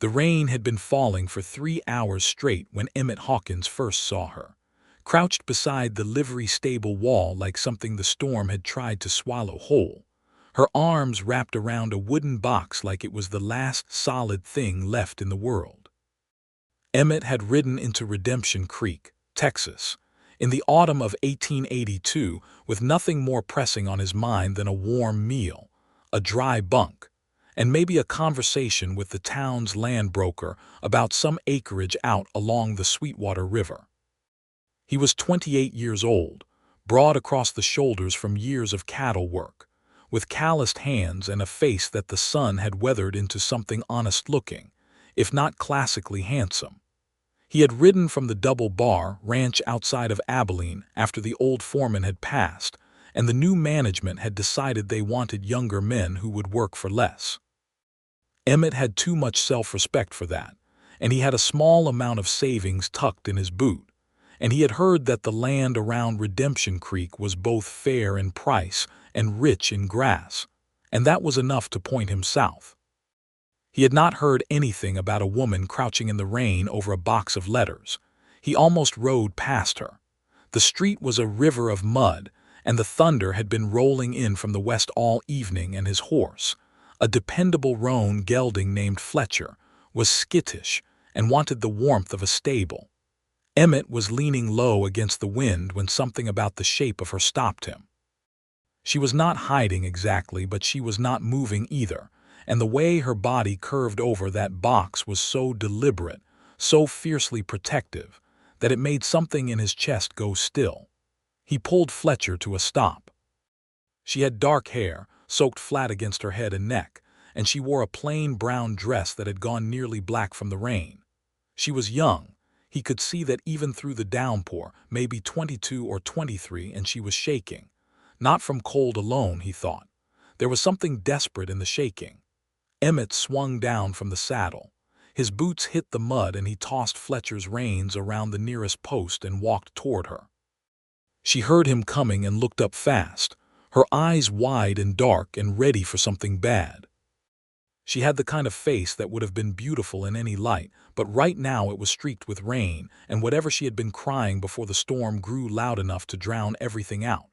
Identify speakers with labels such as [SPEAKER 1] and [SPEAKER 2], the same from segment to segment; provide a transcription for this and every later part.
[SPEAKER 1] The rain had been falling for 3 hours straight when Emmett Hawkins first saw her, crouched beside the livery stable wall like something the storm had tried to swallow whole, her arms wrapped around a wooden box like it was the last solid thing left in the world. Emmett had ridden into Redemption Creek, Texas, in the autumn of 1882 with nothing more pressing on his mind than a warm meal, a dry bunk, and maybe a conversation with the town's land broker about some acreage out along the Sweetwater River. He was 28 years old, broad across the shoulders from years of cattle work, with calloused hands and a face that the sun had weathered into something honest-looking, if not classically handsome. He had ridden from the Double Bar ranch outside of Abilene after the old foreman had passed, and the new management had decided they wanted younger men who would work for less. Emmett had too much self-respect for that, and he had a small amount of savings tucked in his boot, and he had heard that the land around Redemption Creek was both fair in price and rich in grass, and that was enough to point him south. He had not heard anything about a woman crouching in the rain over a box of letters. He almost rode past her. The street was a river of mud, and the thunder had been rolling in from the west all evening, and his horse, a dependable roan gelding named Fletcher, was skittish and wanted the warmth of a stable. Emmett was leaning low against the wind when something about the shape of her stopped him. She was not hiding exactly, but she was not moving either, and the way her body curved over that box was so deliberate, so fiercely protective, that it made something in his chest go still. He pulled Fletcher to a stop. She had dark hair, soaked flat against her head and neck, and she wore a plain brown dress that had gone nearly black from the rain. She was young. He could see that even through the downpour, maybe 22 or 23, and she was shaking. Not from cold alone, he thought. There was something desperate in the shaking. Emmett swung down from the saddle. His boots hit the mud, and he tossed Fletcher's reins around the nearest post and walked toward her. She heard him coming and looked up fast, her eyes wide and dark and ready for something bad. She had the kind of face that would have been beautiful in any light, but right now it was streaked with rain, and whatever she had been crying before the storm grew loud enough to drown everything out.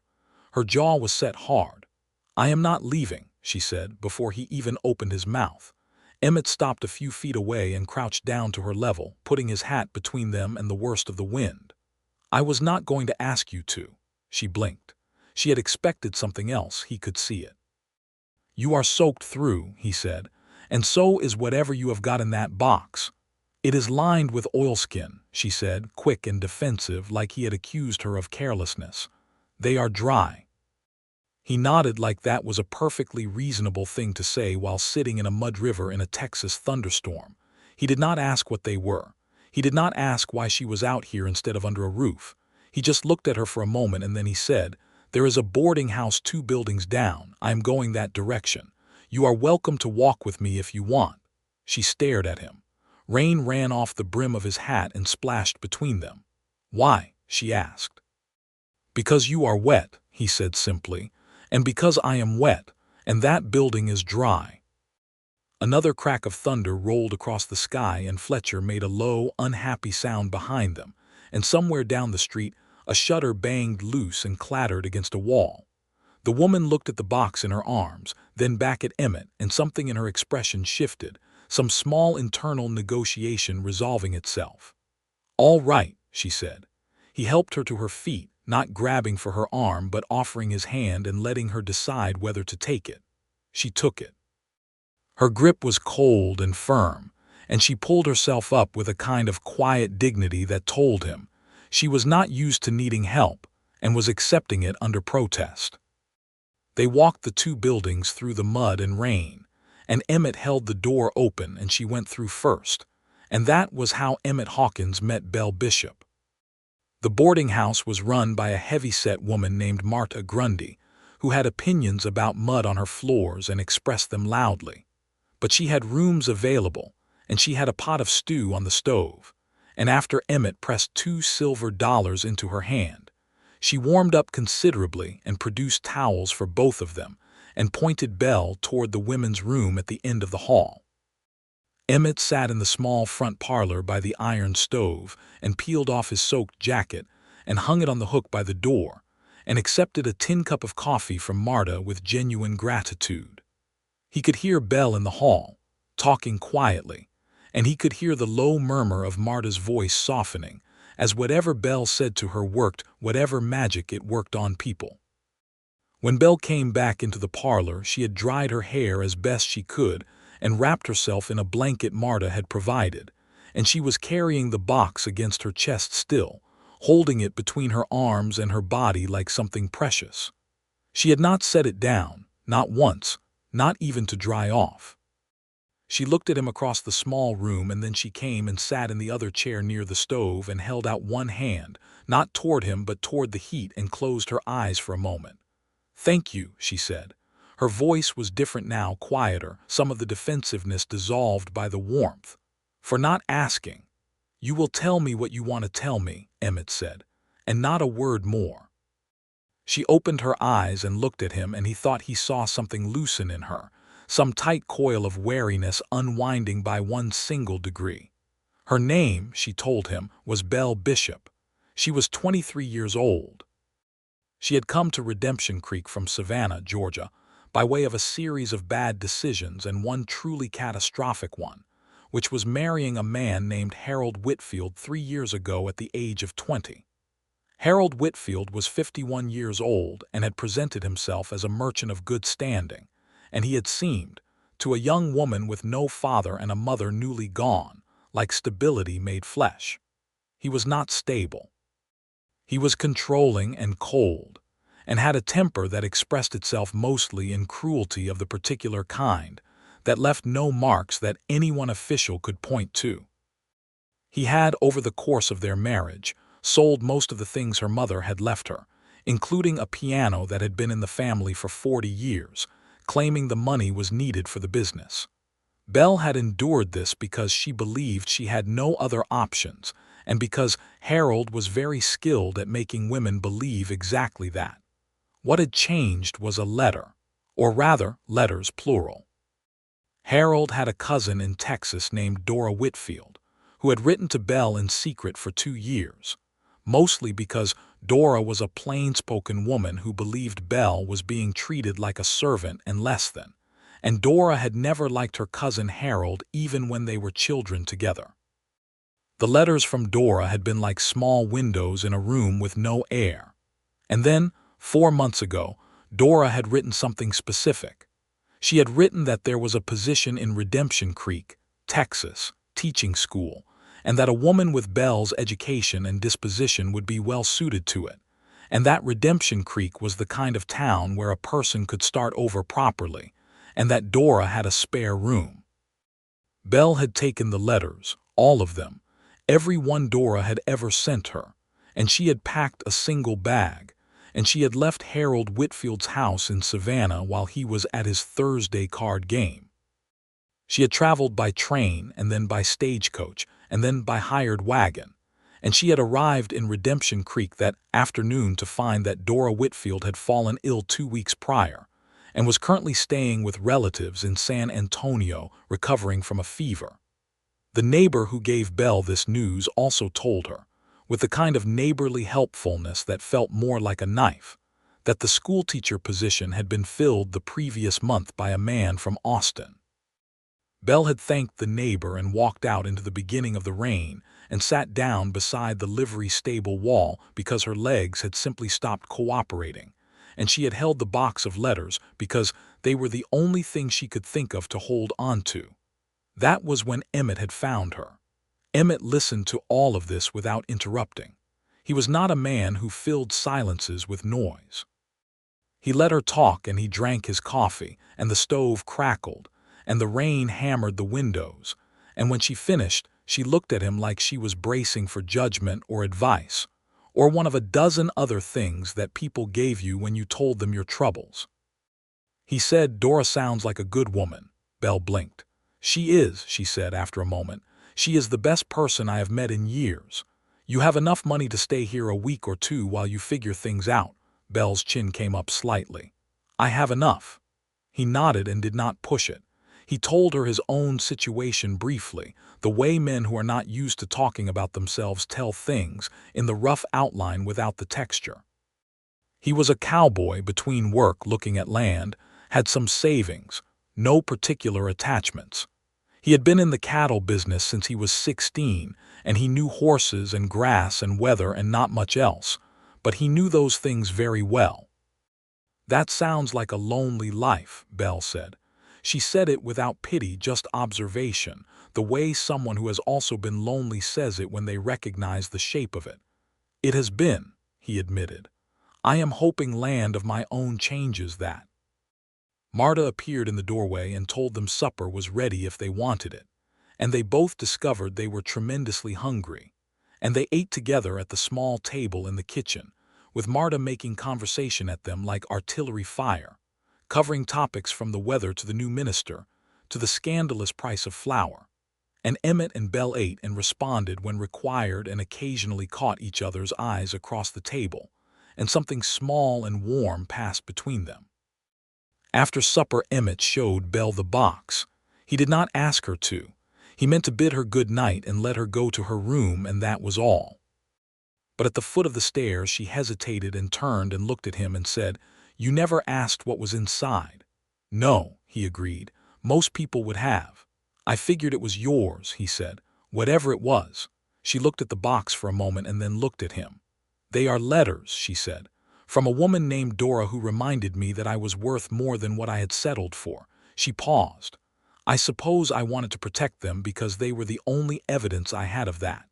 [SPEAKER 1] Her jaw was set hard. "I am not leaving," she said, before he even opened his mouth. Emmett stopped a few feet away and crouched down to her level, putting his hat between them and the worst of the wind. "I was not going to ask you to." She blinked. She had expected something else, he could see it. "You are soaked through," he said, "and so is whatever you have got in that box." "It is lined with oilskin," she said, quick and defensive, like he had accused her of carelessness. "They are dry." He nodded like that was a perfectly reasonable thing to say while sitting in a mud river in a Texas thunderstorm. He did not ask what they were. He did not ask why she was out here instead of under a roof. He just looked at her for a moment, and then he said, "There is a boarding house 2 buildings down. I am going that direction. You are welcome to walk with me if you want." She stared at him. Rain ran off the brim of his hat and splashed between them. "Why?" she asked. "Because you are wet," he said simply, "and because I am wet, and that building is dry." Another crack of thunder rolled across the sky, and Fletcher made a low, unhappy sound behind them, and somewhere down the street a shutter banged loose and clattered against a wall. The woman looked at the box in her arms, then back at Emmett, and something in her expression shifted, some small internal negotiation resolving itself. "All right," she said. He helped her to her feet, not grabbing for her arm but offering his hand and letting her decide whether to take it. She took it. Her grip was cold and firm, and she pulled herself up with a kind of quiet dignity that told him she was not used to needing help and was accepting it under protest. They walked the 2 buildings through the mud and rain, and Emmett held the door open and she went through first, and that was how Emmett Hawkins met Belle Bishop. The boarding house was run by a heavy-set woman named Marta Grundy, who had opinions about mud on her floors and expressed them loudly. But she had rooms available, and she had a pot of stew on the stove, and after Emmett pressed $2 into her hand, she warmed up considerably and produced towels for both of them and pointed Belle toward the women's room at the end of the hall. Emmett sat in the small front parlor by the iron stove and peeled off his soaked jacket and hung it on the hook by the door, and accepted a tin cup of coffee from Marta with genuine gratitude. He could hear Belle in the hall, talking quietly, and he could hear the low murmur of Marta's voice softening, as whatever Belle said to her worked whatever magic it worked on people. When Belle came back into the parlor, she had dried her hair as best she could and wrapped herself in a blanket Marta had provided, and she was carrying the box against her chest still, holding it between her arms and her body like something precious. She had not set it down, not once, not even to dry off. She looked at him across the small room, and then she came and sat in the other chair near the stove and held out one hand, not toward him but toward the heat, and closed her eyes for a moment. "Thank you," she said. Her voice was different now, quieter, some of the defensiveness dissolved by the warmth. "For not asking." "You will tell me what you want to tell me," Emmett said, "and not a word more." She opened her eyes and looked at him, and he thought he saw something loosen in her, some tight coil of wariness unwinding by one single degree. Her name, she told him, was Belle Bishop. She was 23 years old. She had come to Redemption Creek from Savannah, Georgia, by way of a series of bad decisions and one truly catastrophic one, which was marrying a man named Harold Whitfield 3 years ago at the age of 20. Harold Whitfield was 51 years old and had presented himself as a merchant of good standing, and he had seemed, to a young woman with no father and a mother newly gone, like stability made flesh. He was not stable. He was controlling and cold, and had a temper that expressed itself mostly in cruelty of the particular kind that left no marks that anyone official could point to. He had, over the course of their marriage, sold most of the things her mother had left her, including a piano that had been in the family for 40 years, claiming the money was needed for the business. Belle had endured this because she believed she had no other options, and because Harold was very skilled at making women believe exactly that. What had changed was a letter, or rather, letters plural. Harold had a cousin in Texas named Dora Whitfield, who had written to Belle in secret for 2 years, mostly because Dora was a plain-spoken woman who believed Belle was being treated like a servant and less than, and Dora had never liked her cousin Harold even when they were children together. The letters from Dora had been like small windows in a room with no air. And then, 4 months ago, Dora had written something specific. She had written that there was a position in Redemption Creek, Texas, teaching school, and that a woman with Belle's education and disposition would be well suited to it, and that Redemption Creek was the kind of town where a person could start over properly, and that Dora had a spare room. Belle had taken the letters, all of them, every one Dora had ever sent her, and she had packed a single bag, and she had left Harold Whitfield's house in Savannah while he was at his Thursday card game. She had traveled by train and then by stagecoach and then by hired wagon, and she had arrived in Redemption Creek that afternoon to find that Dora Whitfield had fallen ill 2 weeks prior and was currently staying with relatives in San Antonio recovering from a fever. The neighbor who gave Belle this news also told her, with the kind of neighborly helpfulness that felt more like a knife, that the schoolteacher position had been filled the previous month by a man from Austin. Belle had thanked the neighbor and walked out into the beginning of the rain and sat down beside the livery stable wall because her legs had simply stopped cooperating, and she had held the box of letters because they were the only thing she could think of to hold on to. That was when Emmett had found her. Emmett listened to all of this without interrupting. He was not a man who filled silences with noise. He let her talk, and he drank his coffee, and the stove crackled, and the rain hammered the windows, and when she finished, she looked at him like she was bracing for judgment or advice, or one of a dozen other things that people gave you when you told them your troubles. He said, "Dora sounds like a good woman." Belle blinked. "She is," she said after a moment. "She is the best person I have met in years. You have enough money to stay here a week or two while you figure things out." Belle's chin came up slightly. "I have enough." He nodded and did not push it. He told her his own situation briefly, the way men who are not used to talking about themselves tell things, in the rough outline without the texture. He was a cowboy between work looking at land, had some savings, no particular attachments. He had been in the cattle business since he was 16, and he knew horses and grass and weather and not much else, but he knew those things very well. "That sounds like a lonely life," Belle said. She said it without pity, just observation, the way someone who has also been lonely says it when they recognize the shape of it. "It has been," he admitted. "I am hoping land of my own changes that." Marta appeared in the doorway and told them supper was ready if they wanted it, and they both discovered they were tremendously hungry, and they ate together at the small table in the kitchen, with Marta making conversation at them like artillery fire, covering topics from the weather to the new minister, to the scandalous price of flour. And Emmett and Belle ate and responded when required and occasionally caught each other's eyes across the table, and something small and warm passed between them. After supper, Emmett showed Belle the box. He did not ask her to. He meant to bid her good night and let her go to her room, and that was all. But at the foot of the stairs she hesitated and turned and looked at him and said, "You never asked what was inside." "No," he agreed. "Most people would have." "I figured it was yours," he said. "Whatever it was." She looked at the box for a moment and then looked at him. "They are letters," she said, "from a woman named Dora who reminded me that I was worth more than what I had settled for." She paused. "I suppose I wanted to protect them because they were the only evidence I had of that."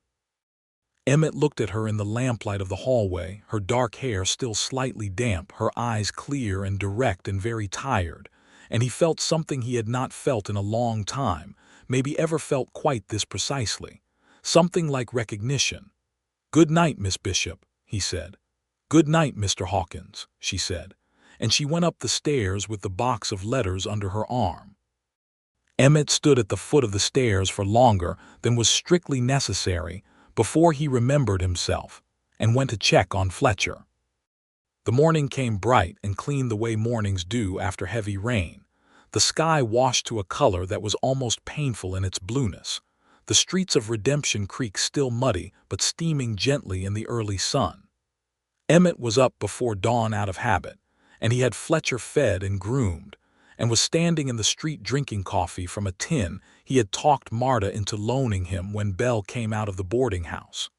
[SPEAKER 1] Emmett looked at her in the lamplight of the hallway, her dark hair still slightly damp, her eyes clear and direct and very tired, and he felt something he had not felt in a long time, maybe ever felt quite this precisely, something like recognition. "Good night, Miss Bishop," he said. "Good night, Mr. Hawkins," she said, and she went up the stairs with the box of letters under her arm. Emmett stood at the foot of the stairs for longer than was strictly necessary before he remembered himself and went to check on Fletcher. The morning came bright and clean the way mornings do after heavy rain. The sky washed to a color that was almost painful in its blueness. The streets of Redemption Creek still muddy but steaming gently in the early sun. Emmett was up before dawn out of habit, and he had Fletcher fed and groomed, and was standing in the street drinking coffee from a tin he had talked Marta into loaning him when Belle came out of the boarding house.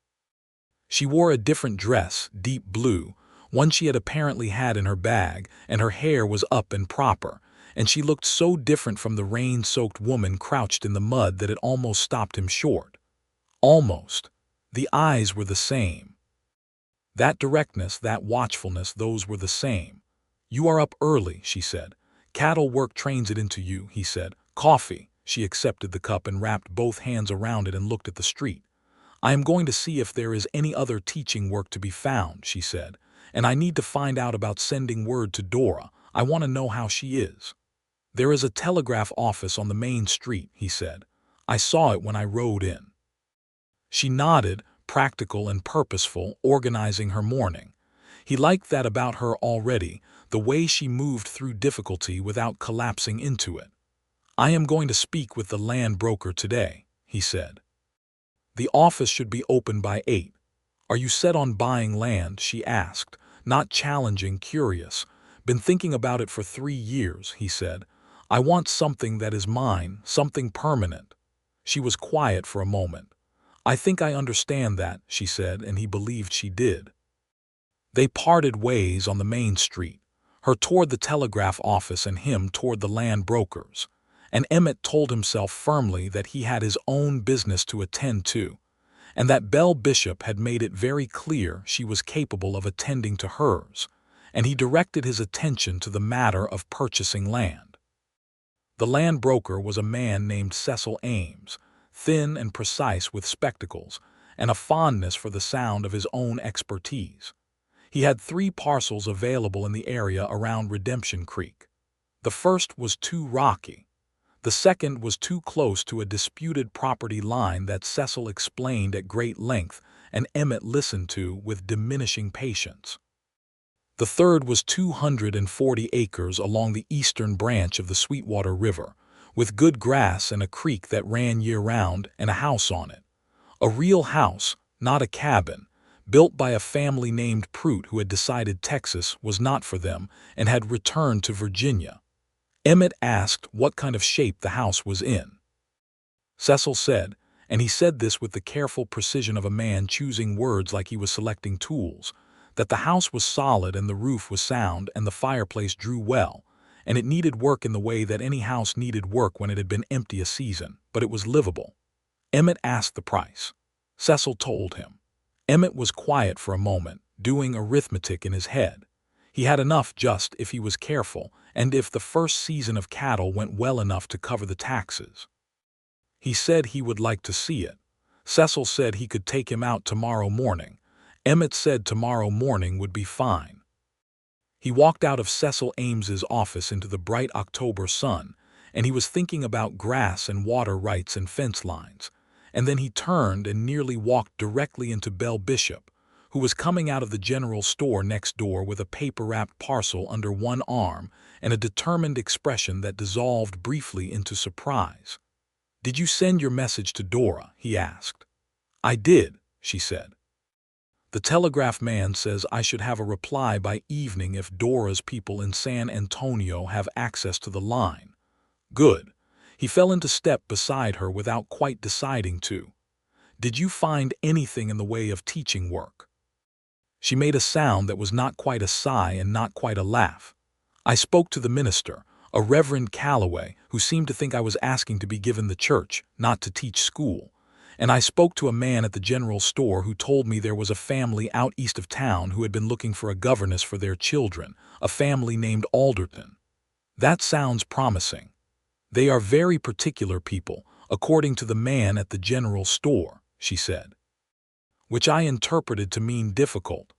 [SPEAKER 1] She wore a different dress, deep blue, one she had apparently had in her bag, and her hair was up and proper, and she looked so different from the rain-soaked woman crouched in the mud that it almost stopped him short. Almost. The eyes were the same. That directness, that watchfulness, those were the same. "You are up early," she said. "Cattle work trains it into you," he said. "Coffee." She accepted the cup and wrapped both hands around it and looked at the street. "I am going to see if there is any other teaching work to be found," she said, "and I need to find out about sending word to Dora. I want to know how she is." "There is a telegraph office on the main street," he said. "I saw it when I rode in." She nodded, practical and purposeful, organizing her morning. He liked that about her already, the way she moved through difficulty without collapsing into it. "I am going to speak with the land broker today," he said. "The office should be open by 8. "Are you set on buying land?" she asked, not challenging, curious. "Been thinking about it for 3 years," he said. "I want something that is mine, something permanent." She was quiet for a moment. "I think I understand that," she said, and he believed she did. They parted ways on the main street, her toward the telegraph office and him toward the land brokers, and Emmett told himself firmly that he had his own business to attend to, and that Belle Bishop had made it very clear she was capable of attending to hers, and he directed his attention to the matter of purchasing land. The land broker was a man named Cecil Ames, thin and precise with spectacles, and a fondness for the sound of his own expertise. He had 3 parcels available in the area around Redemption Creek. The first was too rocky. The second was too close to a disputed property line that Cecil explained at great length and Emmett listened to with diminishing patience. The third was 240 acres along the eastern branch of the Sweetwater River, with good grass and a creek that ran year-round and a house on it. A real house, not a cabin, built by a family named Prout who had decided Texas was not for them and had returned to Virginia. Emmett asked what kind of shape the house was in. Cecil said, and he said this with the careful precision of a man choosing words like he was selecting tools, that the house was solid and the roof was sound and the fireplace drew well, and it needed work in the way that any house needed work when it had been empty a season, but it was livable. Emmett asked the price. Cecil told him. Emmett was quiet for a moment, doing arithmetic in his head. He had enough just if he was careful and if the first season of cattle went well enough to cover the taxes. He said he would like to see it. Cecil said he could take him out tomorrow morning. Emmett said tomorrow morning would be fine. He walked out of Cecil Ames's office into the bright October sun, and he was thinking about grass and water rights and fence lines. And then he turned and nearly walked directly into Belle Bishop, who was coming out of the general store next door with a paper-wrapped parcel under one arm and a determined expression that dissolved briefly into surprise. "Did you send your message to Dora?" he asked. "I did," she said. "The telegraph man says I should have a reply by evening if Dora's people in San Antonio have access to the line." "Good." He fell into step beside her without quite deciding to. "Did you find anything in the way of teaching work?" She made a sound that was not quite a sigh and not quite a laugh. "I spoke to the minister, a Reverend Calloway, who seemed to think I was asking to be given the church, not to teach school. And I spoke to a man at the general store who told me there was a family out east of town who had been looking for a governess for their children, a family named Alderton." "That sounds promising." "They are very particular people, according to the man at the general store," she said. "Which I interpreted to mean difficult."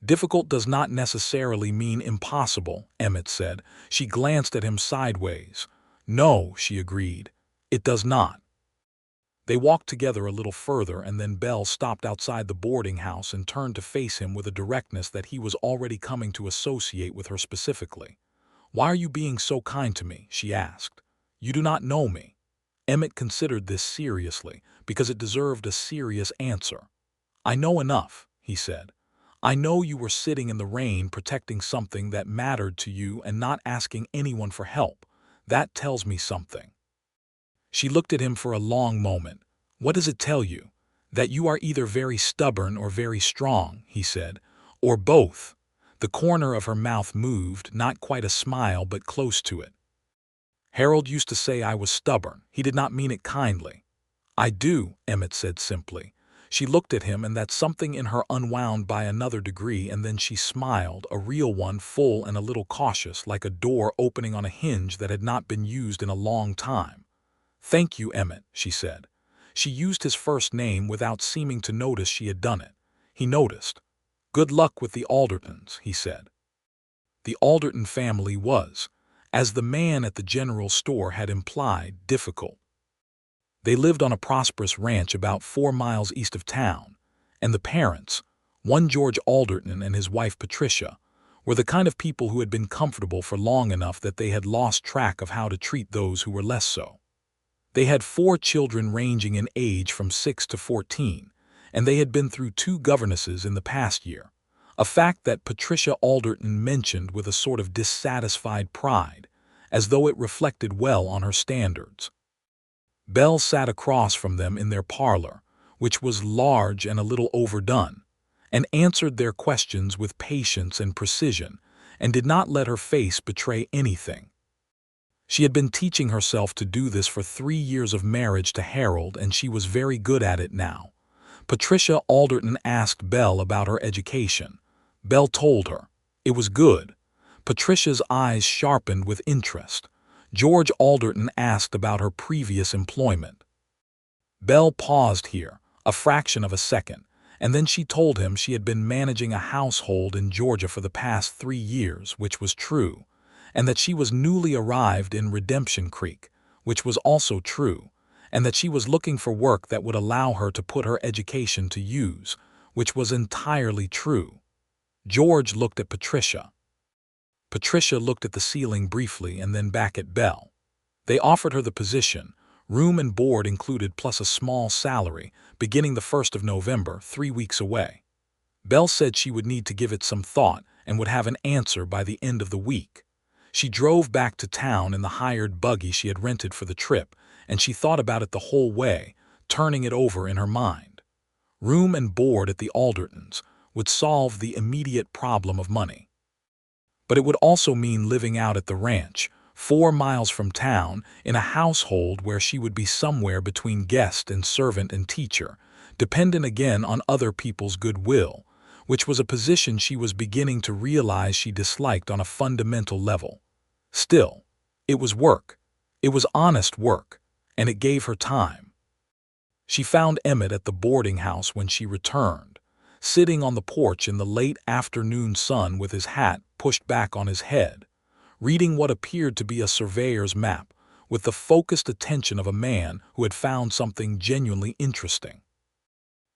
[SPEAKER 1] "Difficult does not necessarily mean impossible," Emmett said. She glanced at him sideways. "No," she agreed, "it does not." They walked together a little further, and then Belle stopped outside the boarding house and turned to face him with a directness that he was already coming to associate with her specifically. "Why are you being so kind to me?" she asked. "You do not know me." Emmett considered this seriously, because it deserved a serious answer. "I know enough," he said. "I know you were sitting in the rain protecting something that mattered to you and not asking anyone for help. That tells me something." She looked at him for a long moment. "What does it tell you?" "That you are either very stubborn or very strong," he said. "Or both." The corner of her mouth moved, not quite a smile but close to it. "Harold used to say I was stubborn. He did not mean it kindly." "I do," Emmett said simply. She looked at him, and that something in her unwound by another degree, and then she smiled, a real one, full and a little cautious, like a door opening on a hinge that had not been used in a long time. "Thank you, Emmett," she said. She used his first name without seeming to notice she had done it. He noticed. "Good luck with the Aldertons," he said. The Alderton family was, as the man at the general store had implied, difficult. They lived on a prosperous ranch about 4 miles east of town, and the parents, one George Alderton and his wife Patricia, were the kind of people who had been comfortable for long enough that they had lost track of how to treat those who were less so. They had 4 children ranging in age from 6 to 14, and they had been through 2 governesses in the past year, a fact that Patricia Alderton mentioned with a sort of dissatisfied pride, as though it reflected well on her standards. Belle sat across from them in their parlor, which was large and a little overdone, and answered their questions with patience and precision, and did not let her face betray anything. She had been teaching herself to do this for 3 years of marriage to Harold, and she was very good at it now. Patricia Alderton asked Belle about her education. Belle told her. It was good. Patricia's eyes sharpened with interest. George Alderton asked about her previous employment. Belle paused here, a fraction of a second, and then she told him she had been managing a household in Georgia for the past 3 years, which was true, and that she was newly arrived in Redemption Creek, which was also true, and that she was looking for work that would allow her to put her education to use, which was entirely true. George looked at Patricia. Patricia looked at the ceiling briefly and then back at Belle. They offered her the position, room and board included plus a small salary, beginning the 1st of November, 3 weeks away. Belle said she would need to give it some thought and would have an answer by the end of the week. She drove back to town in the hired buggy she had rented for the trip, and she thought about it the whole way, turning it over in her mind. Room and board at the Aldertons would solve the immediate problem of money. But it would also mean living out at the ranch, 4 miles from town, in a household where she would be somewhere between guest and servant and teacher, dependent again on other people's goodwill, which was a position she was beginning to realize she disliked on a fundamental level. Still, it was work. It was honest work, and it gave her time. She found Emmett at the boarding house when she returned, sitting on the porch in the late afternoon sun with his hat pushed back on his head, reading what appeared to be a surveyor's map with the focused attention of a man who had found something genuinely interesting.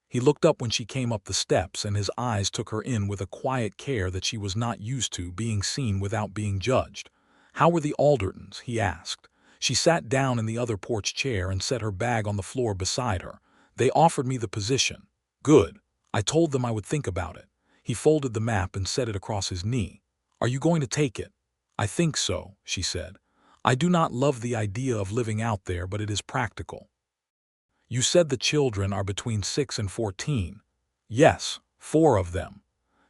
[SPEAKER 1] He looked up when she came up the steps, and his eyes took her in with a quiet care that she was not used to, being seen without being judged. "How were the Aldertons?" he asked. She sat down in the other porch chair and set her bag on the floor beside her. "They offered me the position." "Good. I told them I would think about it." He folded the map and set it across his knee. "Are you going to take it?" "I think so," she said. "I do not love the idea of living out there, but it is practical." "You said the children are between 6 and 14. "Yes, 4 of them.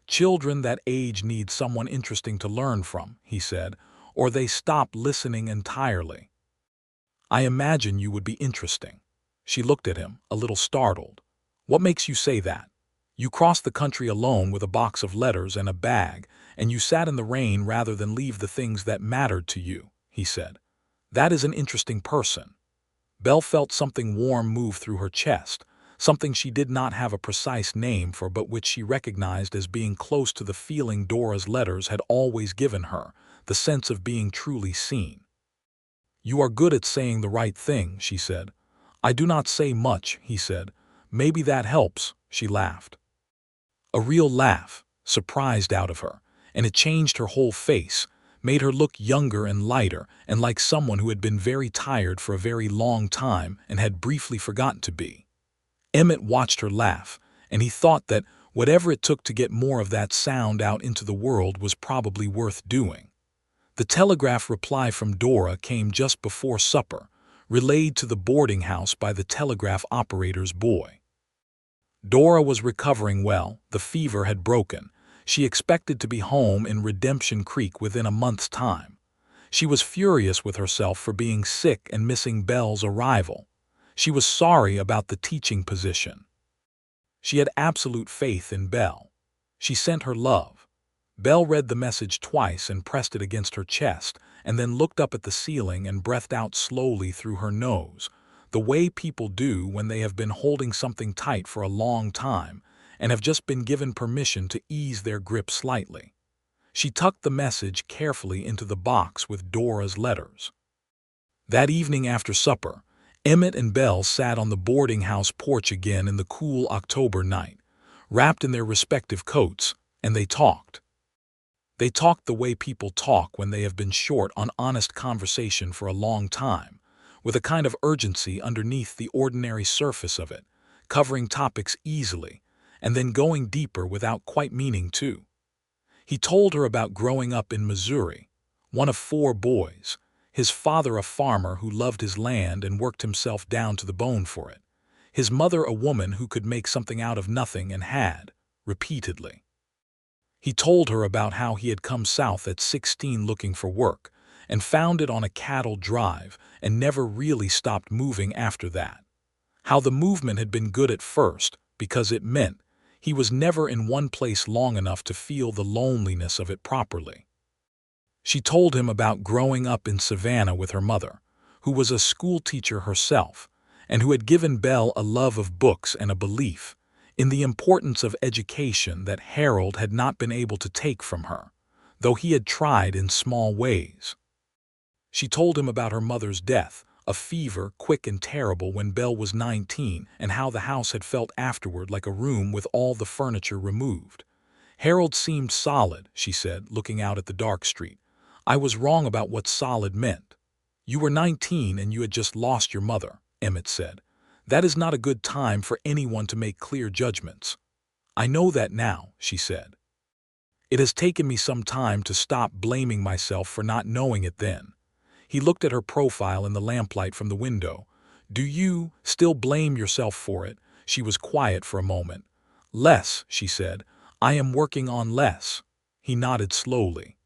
[SPEAKER 1] Children that age need someone interesting to learn from," he said, "or they stop listening entirely." "I imagine you would be interesting." She looked at him, a little startled. "What makes you say that? You crossed the country alone with a box of letters and a bag, and you sat in the rain rather than leave the things that mattered to you," he said. "That is an interesting person." Belle felt something warm move through her chest, something she did not have a precise name for but which she recognized as being close to the feeling Dora's letters had always given her, the sense of being truly seen. "You are good at saying the right thing," she said. "I do not say much," he said. "Maybe that helps," she laughed. A real laugh, surprised out of her, and it changed her whole face, made her look younger and lighter and like someone who had been very tired for a very long time and had briefly forgotten to be. Emmett watched her laugh, and he thought that whatever it took to get more of that sound out into the world was probably worth doing. The telegraph reply from Dora came just before supper, relayed to the boarding house by the telegraph operator's boy. Dora was recovering well. The fever had broken. She expected to be home in Redemption Creek within a month's time. She was furious with herself for being sick and missing Belle's arrival. She was sorry about the teaching position. She had absolute faith in Belle. She sent her love. Belle read the message twice and pressed it against her chest, and then looked up at the ceiling and breathed out slowly through her nose, the way people do when they have been holding something tight for a long time and have just been given permission to ease their grip slightly. She tucked the message carefully into the box with Dora's letters. That evening after supper, Emmett and Belle sat on the boarding house porch again in the cool October night, wrapped in their respective coats, and they talked. They talked the way people talk when they have been short on honest conversation for a long time, with a kind of urgency underneath the ordinary surface of it, covering topics easily, and then going deeper without quite meaning to. He told her about growing up in Missouri, one of 4 boys, his father a farmer who loved his land and worked himself down to the bone for it, his mother a woman who could make something out of nothing and had, repeatedly. He told her about how he had come south at 16 looking for work, and found it on a cattle drive and never really stopped moving after that. How the movement had been good at first because it meant he was never in one place long enough to feel the loneliness of it properly. She told him about growing up in Savannah with her mother, who was a school teacher herself, and who had given Belle a love of books and a belief in the importance of education that Harold had not been able to take from her, though he had tried in small ways. She told him about her mother's death, a fever quick and terrible when Belle was 19, and how the house had felt afterward like a room with all the furniture removed. "Harold seemed solid," she said, looking out at the dark street. "I was wrong about what solid meant." You were 19 and you had just lost your mother, Emmett said. That is not a good time for anyone to make clear judgments. I know that now, she said. It has taken me some time to stop blaming myself for not knowing it then. He looked at her profile in the lamplight from the window. Do you still blame yourself for it? She was quiet for a moment. Less, she said. I am working on less. He nodded slowly.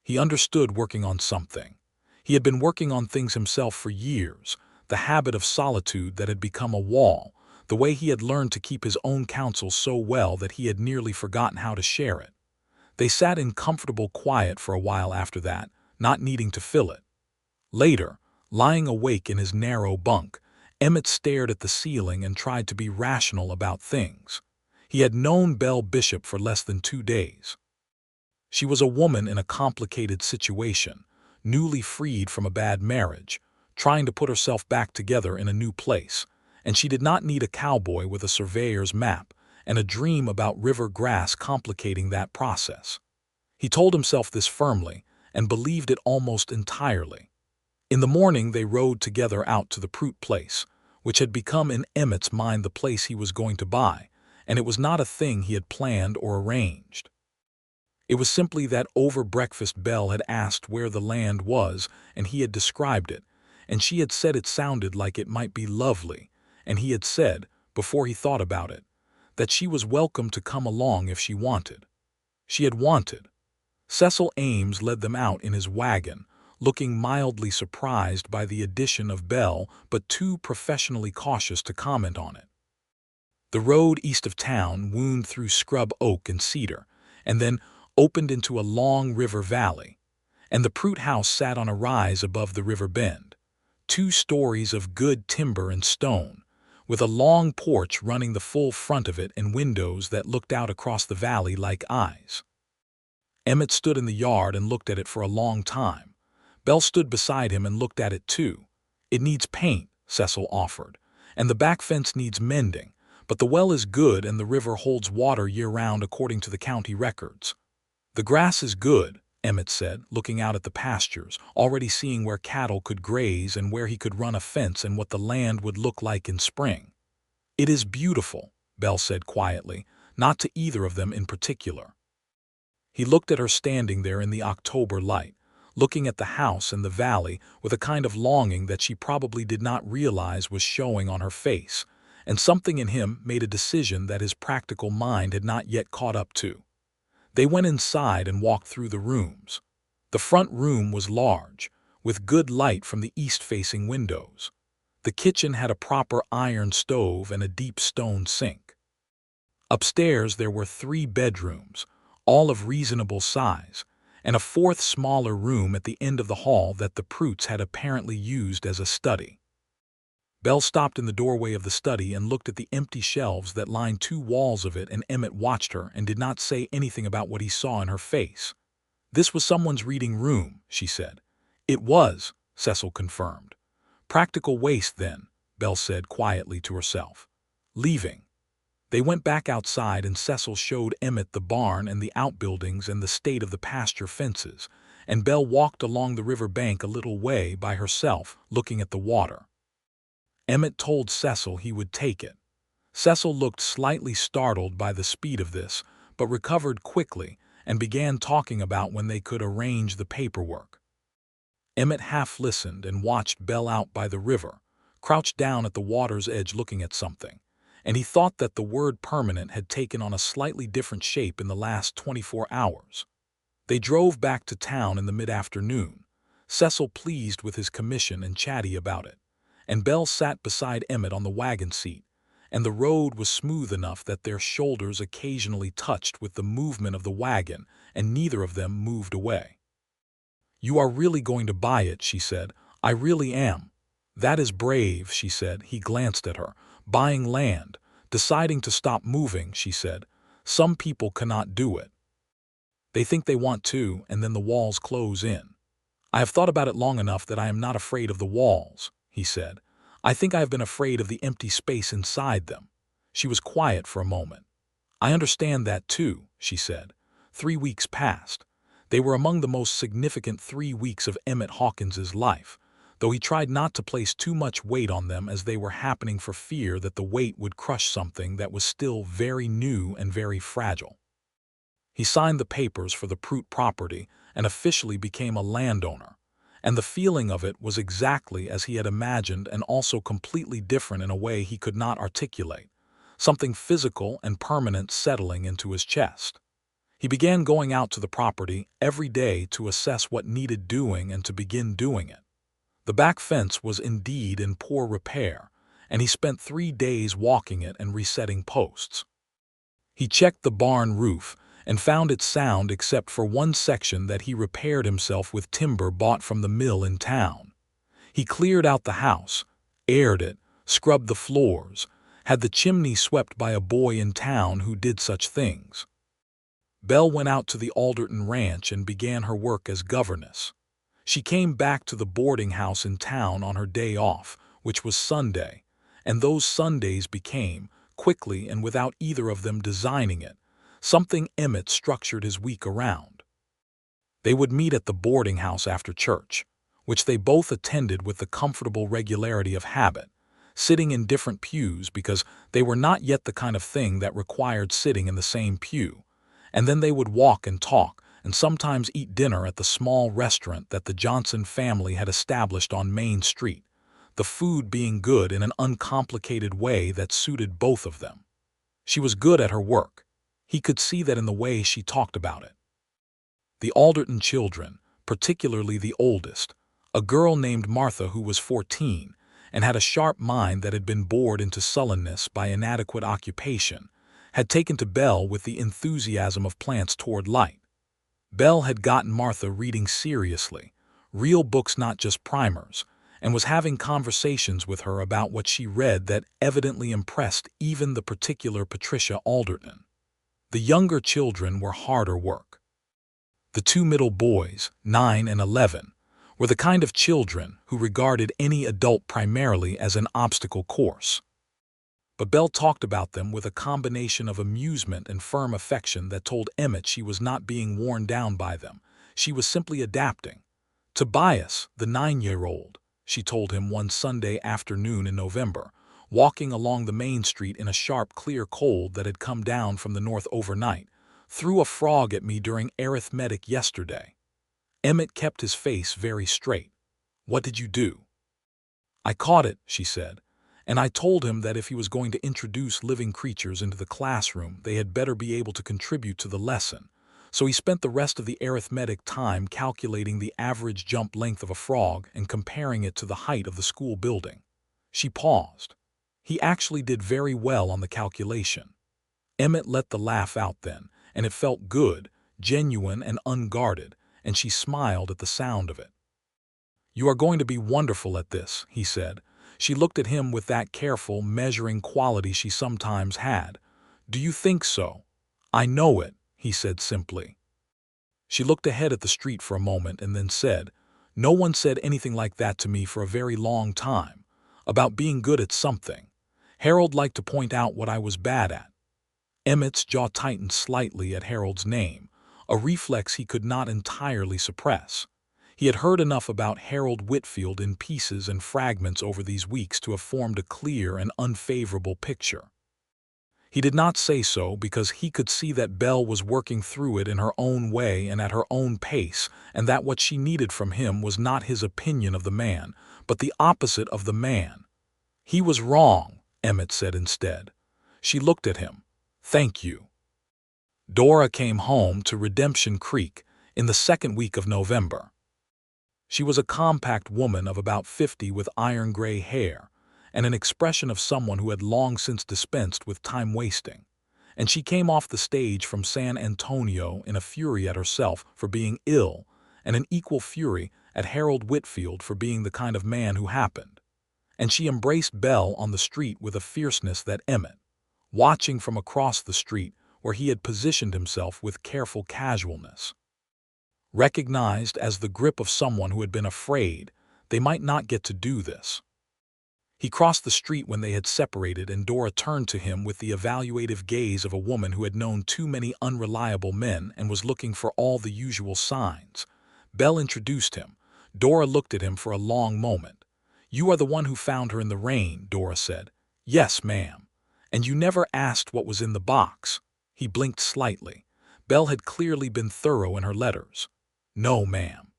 [SPEAKER 1] He understood working on something. He had been working on things himself for years, the habit of solitude that had become a wall, the way he had learned to keep his own counsel so well that he had nearly forgotten how to share it. They sat in comfortable quiet for a while after that, not needing to fill it. Later, lying awake in his narrow bunk, Emmett stared at the ceiling and tried to be rational about things. He had known Belle Bishop for less than 2 days. She was a woman in a complicated situation, newly freed from a bad marriage, trying to put herself back together in a new place, and she did not need a cowboy with a surveyor's map and a dream about river grass complicating that process. He told himself this firmly and believed it almost entirely. In the morning they rode together out to the Prout place, which had become in Emmett's mind the place he was going to buy, and it was not a thing he had planned or arranged. It was simply that over breakfast Belle had asked where the land was, and he had described it, and she had said it sounded like it might be lovely, and he had said, before he thought about it, that she was welcome to come along if she wanted. She had wanted. Cecil Ames led them out in his wagon, looking mildly surprised by the addition of Belle, but too professionally cautious to comment on it. The road east of town wound through scrub oak and cedar, and then opened into a long river valley, and the Prout house sat on a rise above the river bend, 2 stories of good timber and stone, with a long porch running the full front of it and windows that looked out across the valley like eyes. Emmett stood in the yard and looked at it for a long time. Belle stood beside him and looked at it too. It needs paint, Cecil offered, and the back fence needs mending, but the well is good and the river holds water year-round according to the county records. The grass is good, Emmett said, looking out at the pastures, already seeing where cattle could graze and where he could run a fence and what the land would look like in spring. It is beautiful, Belle said quietly, not to either of them in particular. He looked at her standing there in the October light, looking at the house and the valley with a kind of longing that she probably did not realize was showing on her face, and something in him made a decision that his practical mind had not yet caught up to. They went inside and walked through the rooms. The front room was large, with good light from the east-facing windows. The kitchen had a proper iron stove and a deep stone sink. Upstairs there were 3 bedrooms, all of reasonable size, and a 4th smaller room at the end of the hall that the Prouts had apparently used as a study. Belle stopped in the doorway of the study and looked at the empty shelves that lined 2 walls of it, and Emmett watched her and did not say anything about what he saw in her face. This was someone's reading room, she said. It was, Cecil confirmed. Practical waste then, Belle said quietly to herself. Leaving. They went back outside and Cecil showed Emmett the barn and the outbuildings and the state of the pasture fences, and Belle walked along the river bank a little way by herself, looking at the water. Emmett told Cecil he would take it. Cecil looked slightly startled by the speed of this, but recovered quickly and began talking about when they could arrange the paperwork. Emmett half listened and watched Belle out by the river, crouched down at the water's edge looking at something, and he thought that the word permanent had taken on a slightly different shape in the last 24 hours. They drove back to town in the mid-afternoon, Cecil pleased with his commission and chatty about it, and Belle sat beside Emmett on the wagon seat, and the road was smooth enough that their shoulders occasionally touched with the movement of the wagon, and neither of them moved away. You are really going to buy it, she said. I really am. That is brave, she said. He glanced at her. Buying land, deciding to stop moving, she said. Some people cannot do it. They think they want to, and then the walls close in. I have thought about it long enough that I am not afraid of the walls, he said. I think I have been afraid of the empty space inside them. She was quiet for a moment. I understand that too, she said. 3 weeks passed. They were among the most significant 3 weeks of Emmett Hawkins's life, though he tried not to place too much weight on them as they were happening for fear that the weight would crush something that was still very new and very fragile. He signed the papers for the Prout property and officially became a landowner, and the feeling of it was exactly as he had imagined and also completely different in a way he could not articulate, something physical and permanent settling into his chest. He began going out to the property every day to assess what needed doing and to begin doing it. The back fence was indeed in poor repair, and he spent 3 days walking it and resetting posts. He checked the barn roof and found it sound except for one section that he repaired himself with timber bought from the mill in town. He cleared out the house, aired it, scrubbed the floors, had the chimney swept by a boy in town who did such things. Belle went out to the Alderton ranch and began her work as governess. She came back to the boarding house in town on her day off, which was Sunday, and those Sundays became, quickly and without either of them designing it, something Emmett structured his week around. They would meet at the boarding house after church, which they both attended with the comfortable regularity of habit, sitting in different pews because they were not yet the kind of thing that required sitting in the same pew, and then they would walk and talk and sometimes eat dinner at the small restaurant that the Johnson family had established on Main Street, the food being good in an uncomplicated way that suited both of them. She was good at her work. He could see that in the way she talked about it. The Alderton children, particularly the oldest, a girl named Martha who was 14 and had a sharp mind that had been bored into sullenness by inadequate occupation, had taken to Belle with the enthusiasm of plants toward light. Belle had gotten Martha reading seriously, real books, not just primers, and was having conversations with her about what she read that evidently impressed even the particular Patricia Alderton. The younger children were harder work. The 2 middle boys, 9 and 11, were the kind of children who regarded any adult primarily as an obstacle course. But Belle talked about them with a combination of amusement and firm affection that told Emmett she was not being worn down by them. She was simply adapting. Tobias, the 9-year-old, she told him one Sunday afternoon in November, walking along the main street in a sharp, clear cold that had come down from the north overnight, threw a frog at me during arithmetic yesterday. Emmett kept his face very straight. "What did you do?" "I caught it," she said, "and I told him that if he was going to introduce living creatures into the classroom, they had better be able to contribute to the lesson. So he spent the rest of the arithmetic time calculating the average jump length of a frog and comparing it to the height of the school building." She paused. "He actually did very well on the calculation." Emmett let the laugh out then, and it felt good, genuine and unguarded, and she smiled at the sound of it. "You are going to be wonderful at this," he said. She looked at him with that careful, measuring quality she sometimes had. "Do you think so?" "I know it," he said simply. She looked ahead at the street for a moment and then said, "No one said anything like that to me for a very long time, about being good at something. Harold liked to point out what I was bad at." Emmett's jaw tightened slightly at Harold's name, a reflex he could not entirely suppress. He had heard enough about Harold Whitfield in pieces and fragments over these weeks to have formed a clear and unfavorable picture. He did not say so because he could see that Belle was working through it in her own way and at her own pace, and that what she needed from him was not his opinion of the man, but the opposite of the man. "He was wrong," Emmett said instead. She looked at him. "Thank you." Dora came home to Redemption Creek in the second week of November. She was a compact woman of about 50 with iron-gray hair and an expression of someone who had long since dispensed with time-wasting, and she came off the stage from San Antonio in a fury at herself for being ill and an equal fury at Harold Whitfield for being the kind of man who happened. And she embraced Belle on the street with a fierceness that Emmett, watching from across the street where he had positioned himself with careful casualness, recognized as the grip of someone who had been afraid they might not get to do this. He crossed the street when they had separated, and Dora turned to him with the evaluative gaze of a woman who had known too many unreliable men and was looking for all the usual signs. Belle introduced him, Dora looked at him for a long moment. "You are the one who found her in the rain," Dora said. "Yes, ma'am." "And you never asked what was in the box." He blinked slightly. Belle had clearly been thorough in her letters. "No, ma'am."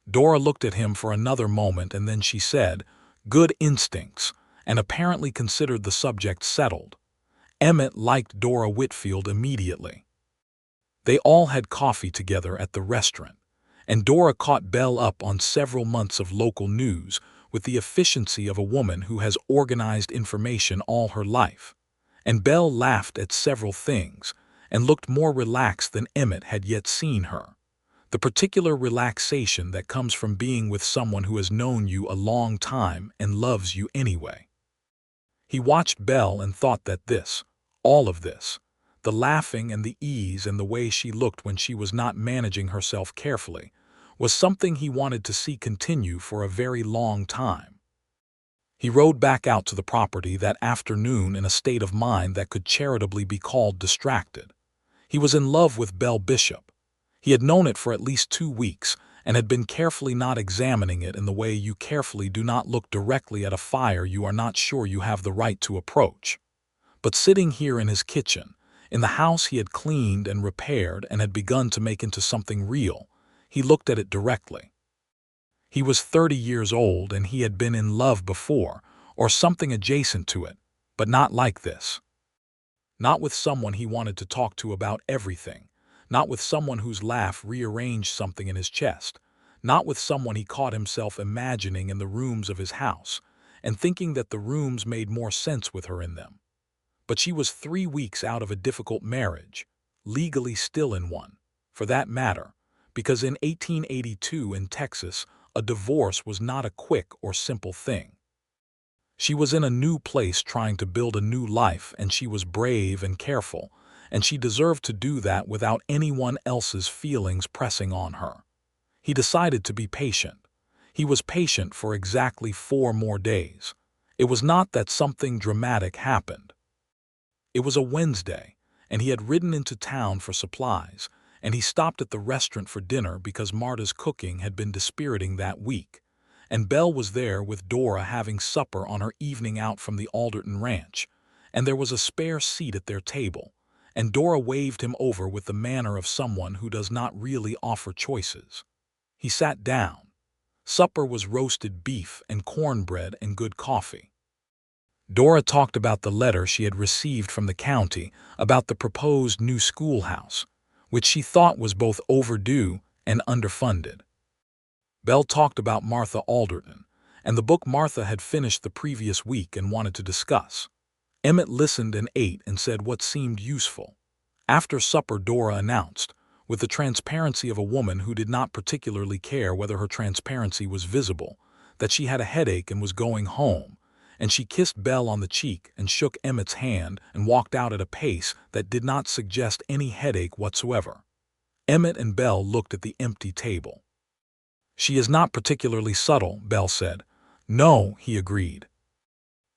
[SPEAKER 1] Dora looked at him for another moment and then she said, "Good instincts," and apparently considered the subject settled. Emmett liked Dora Whitfield immediately. They all had coffee together at the restaurant, and Dora caught Belle up on several months of local news with the efficiency of a woman who has organized information all her life. And Belle laughed at several things and looked more relaxed than Emmett had yet seen her. The particular relaxation that comes from being with someone who has known you a long time and loves you anyway. He watched Belle and thought that all of this, the laughing and the ease and the way she looked when she was not managing herself carefully, was something he wanted to see continue for a very long time. He rode back out to the property that afternoon in a state of mind that could charitably be called distracted. He was in love with Belle Bishop. He had known it for at least 2 weeks and had been carefully not examining it in the way you carefully do not look directly at a fire you are not sure you have the right to approach. But sitting here in his kitchen, in the house he had cleaned and repaired and had begun to make into something real, he looked at it directly. He was 30 years old and he had been in love before, or something adjacent to it, but not like this. Not with someone he wanted to talk to about everything, not with someone whose laugh rearranged something in his chest, not with someone he caught himself imagining in the rooms of his house, and thinking that the rooms made more sense with her in them. But she was 3 weeks out of a difficult marriage, legally still in one, for that matter, because in 1882 in Texas, a divorce was not a quick or simple thing. She was in a new place trying to build a new life, and she was brave and careful, and she deserved to do that without anyone else's feelings pressing on her. He decided to be patient. He was patient for exactly 4 more days. It was not that something dramatic happened. It was a Wednesday, and he had ridden into town for supplies, and he stopped at the restaurant for dinner because Marta's cooking had been dispiriting that week, and Belle was there with Dora having supper on her evening out from the Alderton Ranch, and there was a spare seat at their table, and Dora waved him over with the manner of someone who does not really offer choices. He sat down. Supper was roasted beef and cornbread and good coffee. Dora talked about the letter she had received from the county about the proposed new schoolhouse, which she thought was both overdue and underfunded. Belle talked about Martha Alderton and the book Martha had finished the previous week and wanted to discuss. Emmett listened and ate and said what seemed useful. After supper, Dora announced, with the transparency of a woman who did not particularly care whether her transparency was visible, that she had a headache and was going home, and she kissed Belle on the cheek and shook Emmett's hand and walked out at a pace that did not suggest any headache whatsoever. Emmett and Belle looked at the empty table. "She is not particularly subtle," Belle said. "No," he agreed.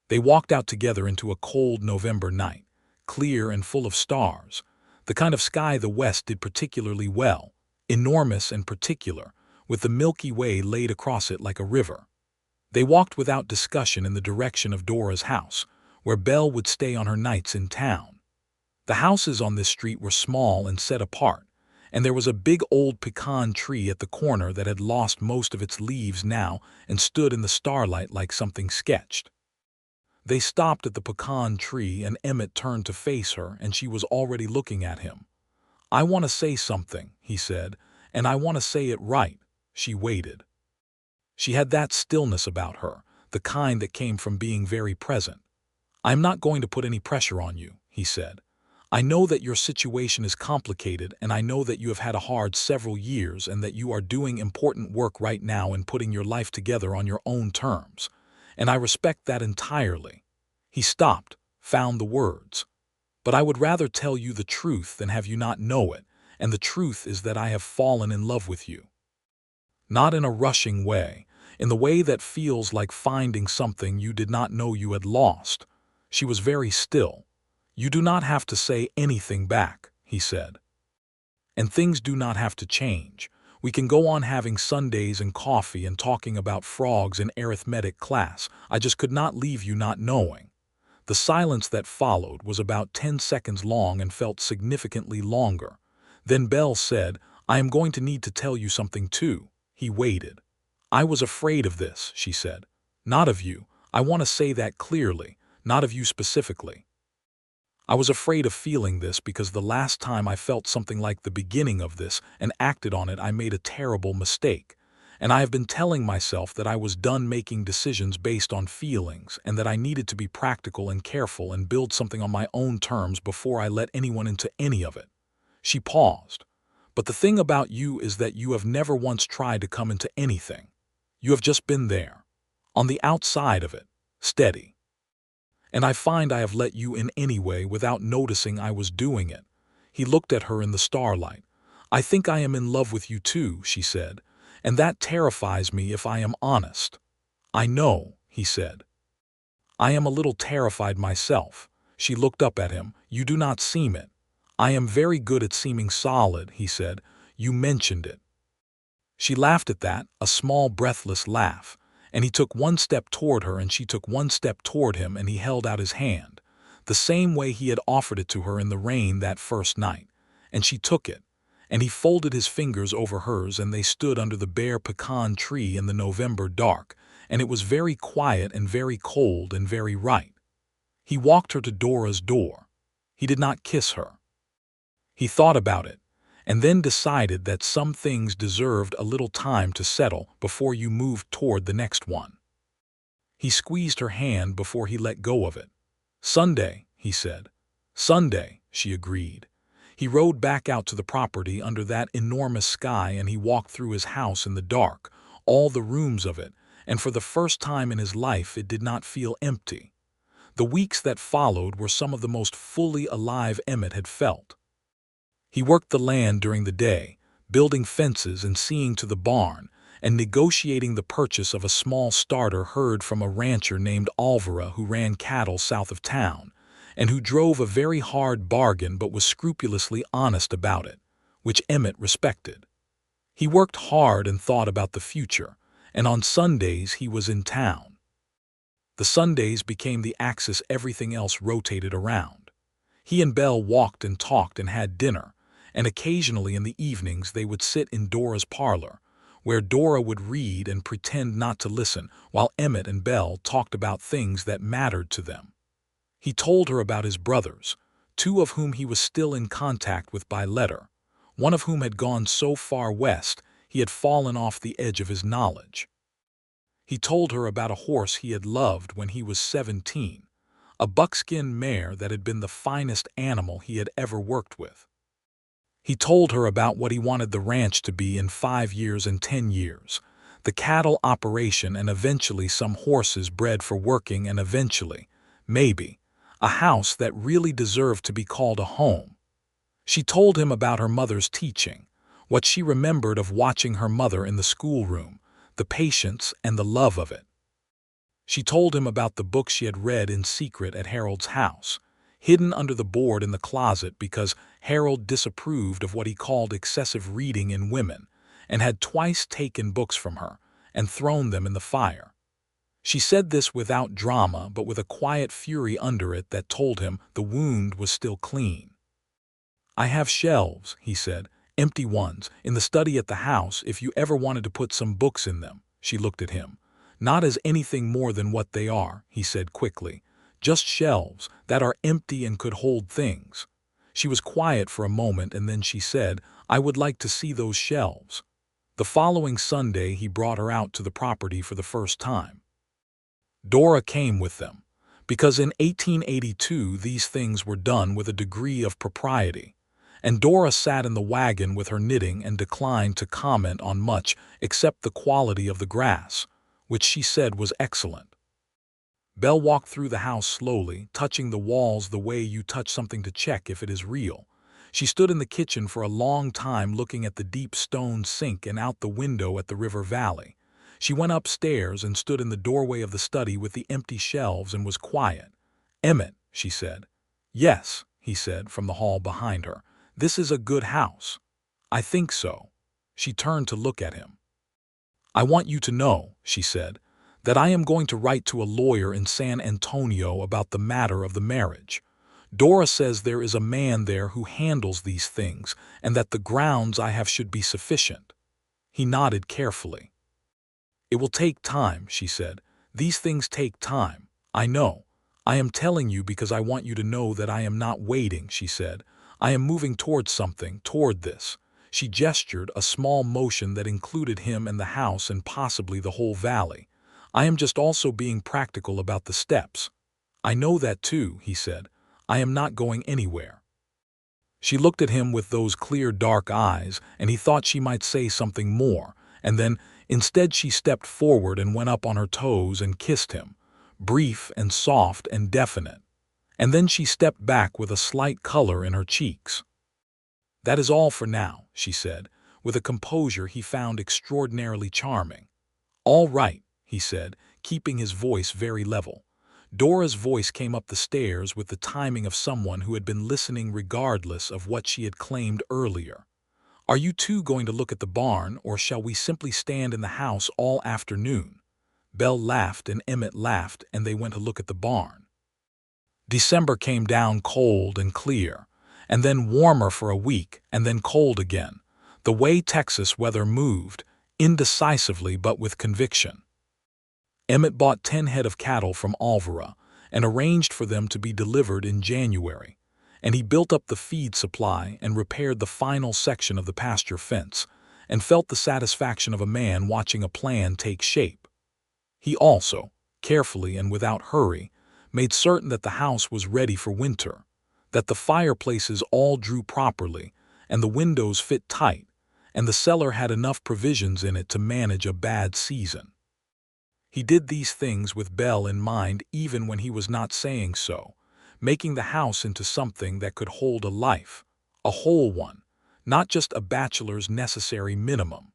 [SPEAKER 1] They walked out together into a cold November night, clear and full of stars, the kind of sky the West did particularly well, enormous and particular, with the Milky Way laid across it like a river. They walked without discussion in the direction of Dora's house, where Belle would stay on her nights in town. The houses on this street were small and set apart, and there was a big old pecan tree at the corner that had lost most of its leaves now and stood in the starlight like something sketched. They stopped at the pecan tree and Emmett turned to face her and she was already looking at him. "I want to say something," he said, "and I want to say it right." She waited. She had that stillness about her, the kind that came from being very present. "I'm not going to put any pressure on you," he said. "I know that your situation is complicated and I know that you have had a hard several years and that you are doing important work right now and putting your life together on your own terms. And I respect that entirely." He stopped, found the words. "But I would rather tell you the truth than have you not know it, and the truth is that I have fallen in love with you. Not in a rushing way, in the way that feels like finding something you did not know you had lost." She was very still. "You do not have to say anything back," he said. "And things do not have to change. We can go on having Sundays and coffee and talking about frogs in arithmetic class. I just could not leave you not knowing." The silence that followed was about 10 seconds long and felt significantly longer. Then Belle said, "I am going to need to tell you something too." He waited. "I was afraid of this," she said. "Not of you. I want to say that clearly. Not of you specifically. I was afraid of feeling this because the last time I felt something like the beginning of this and acted on it, I made a terrible mistake. And I have been telling myself that I was done making decisions based on feelings and that I needed to be practical and careful and build something on my own terms before I let anyone into any of it." She paused. "But the thing about you is that you have never once tried to come into anything. You have just been there, on the outside of it, steady. And I find I have let you in anyway without noticing I was doing it." He looked at her in the starlight. "I think I am in love with you too," she said, "and that terrifies me if I am honest." "I know," he said. "I am a little terrified myself." She looked up at him. "You do not seem it." "I am very good at seeming solid," he said. "You mentioned it." She laughed at that, a small breathless laugh. And he took one step toward her and she took one step toward him and he held out his hand, the same way he had offered it to her in the rain that first night. And she took it, and he folded his fingers over hers and they stood under the bare pecan tree in the November dark, and it was very quiet and very cold and very right. He walked her to Dora's door. He did not kiss her. He thought about it, and then decided that some things deserved a little time to settle before you moved toward the next one. He squeezed her hand before he let go of it. "Sunday," he said. "Sunday," she agreed. He rode back out to the property under that enormous sky and he walked through his house in the dark, all the rooms of it, and for the first time in his life it did not feel empty. The weeks that followed were some of the most fully alive Emmett had felt. He worked the land during the day, building fences and seeing to the barn, and negotiating the purchase of a small starter herd from a rancher named Alvara who ran cattle south of town, and who drove a very hard bargain but was scrupulously honest about it, which Emmett respected. He worked hard and thought about the future, and on Sundays he was in town. The Sundays became the axis everything else rotated around. He and Belle walked and talked and had dinner, and occasionally in the evenings they would sit in Dora's parlor, where Dora would read and pretend not to listen while Emmett and Belle talked about things that mattered to them. He told her about his brothers, two of whom he was still in contact with by letter, one of whom had gone so far west he had fallen off the edge of his knowledge. He told her about a horse he had loved when he was 17, a buckskin mare that had been the finest animal he had ever worked with. He told her about what he wanted the ranch to be in 5 years and 10 years, the cattle operation and eventually some horses bred for working and eventually, maybe, a house that really deserved to be called a home. She told him about her mother's teaching, what she remembered of watching her mother in the schoolroom, the patience and the love of it. She told him about the books she had read in secret at Harold's house, hidden under the board in the closet because Harold disapproved of what he called excessive reading in women, and had twice taken books from her and thrown them in the fire. She said this without drama but with a quiet fury under it that told him the wound was still clean. "I have shelves," he said, "empty ones, in the study at the house if you ever wanted to put some books in them." She looked at him. "Not as anything more than what they are," he said quickly. "Just shelves that are empty and could hold things." She was quiet for a moment and then she said, "I would like to see those shelves." The following Sunday he brought her out to the property for the first time. Dora came with them, because in 1882 these things were done with a degree of propriety, and Dora sat in the wagon with her knitting and declined to comment on much except the quality of the grass, which she said was excellent. Belle walked through the house slowly, touching the walls the way you touch something to check if it is real. She stood in the kitchen for a long time looking at the deep stone sink and out the window at the river valley. She went upstairs and stood in the doorway of the study with the empty shelves and was quiet. "Emmett," she said. "Yes," he said from the hall behind her. "This is a good house." "I think so." She turned to look at him. "I want you to know," she said, "that I am going to write to a lawyer in San Antonio about the matter of the marriage. Dora says there is a man there who handles these things and that the grounds I have should be sufficient." He nodded carefully. "It will take time," she said. "These things take time. I know. I am telling you because I want you to know that I am not waiting," she said. "I am moving toward something, toward this." She gestured, a small motion that included him and the house and possibly the whole valley. "I am just also being practical about the steps." "I know that too," he said. "I am not going anywhere." She looked at him with those clear dark eyes, and he thought she might say something more, and then, instead, she stepped forward and went up on her toes and kissed him, brief and soft and definite. And then she stepped back with a slight color in her cheeks. "That is all for now," she said, with a composure he found extraordinarily charming. "All right," he said, keeping his voice very level. Dora's voice came up the stairs with the timing of someone who had been listening regardless of what she had claimed earlier. "Are you two going to look at the barn, or shall we simply stand in the house all afternoon?" Belle laughed and Emmett laughed, and they went to look at the barn. December came down cold and clear, and then warmer for a week, and then cold again, the way Texas weather moved, indecisively but with conviction. Emmett bought 10 head of cattle from Alvara and arranged for them to be delivered in January, and he built up the feed supply and repaired the final section of the pasture fence, and felt the satisfaction of a man watching a plan take shape. He also, carefully and without hurry, made certain that the house was ready for winter, that the fireplaces all drew properly, and the windows fit tight, and the cellar had enough provisions in it to manage a bad season. He did these things with Belle in mind even when he was not saying so, making the house into something that could hold a life, a whole one, not just a bachelor's necessary minimum.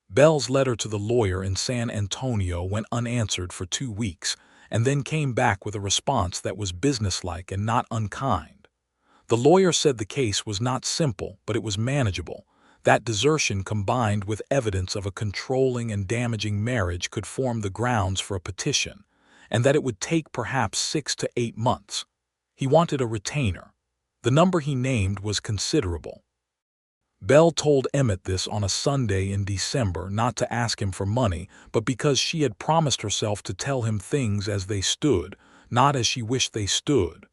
[SPEAKER 1] Belle's letter to the lawyer in San Antonio went unanswered for 2 weeks, and then came back with a response that was businesslike and not unkind. The lawyer said the case was not simple, but it was manageable. That desertion combined with evidence of a controlling and damaging marriage could form the grounds for a petition, and that it would take perhaps 6 to 8 months. He wanted a retainer. The number he named was considerable. Belle told Emmett this on a Sunday in December, not to ask him for money, but because she had promised herself to tell him things as they stood, not as she wished they stood.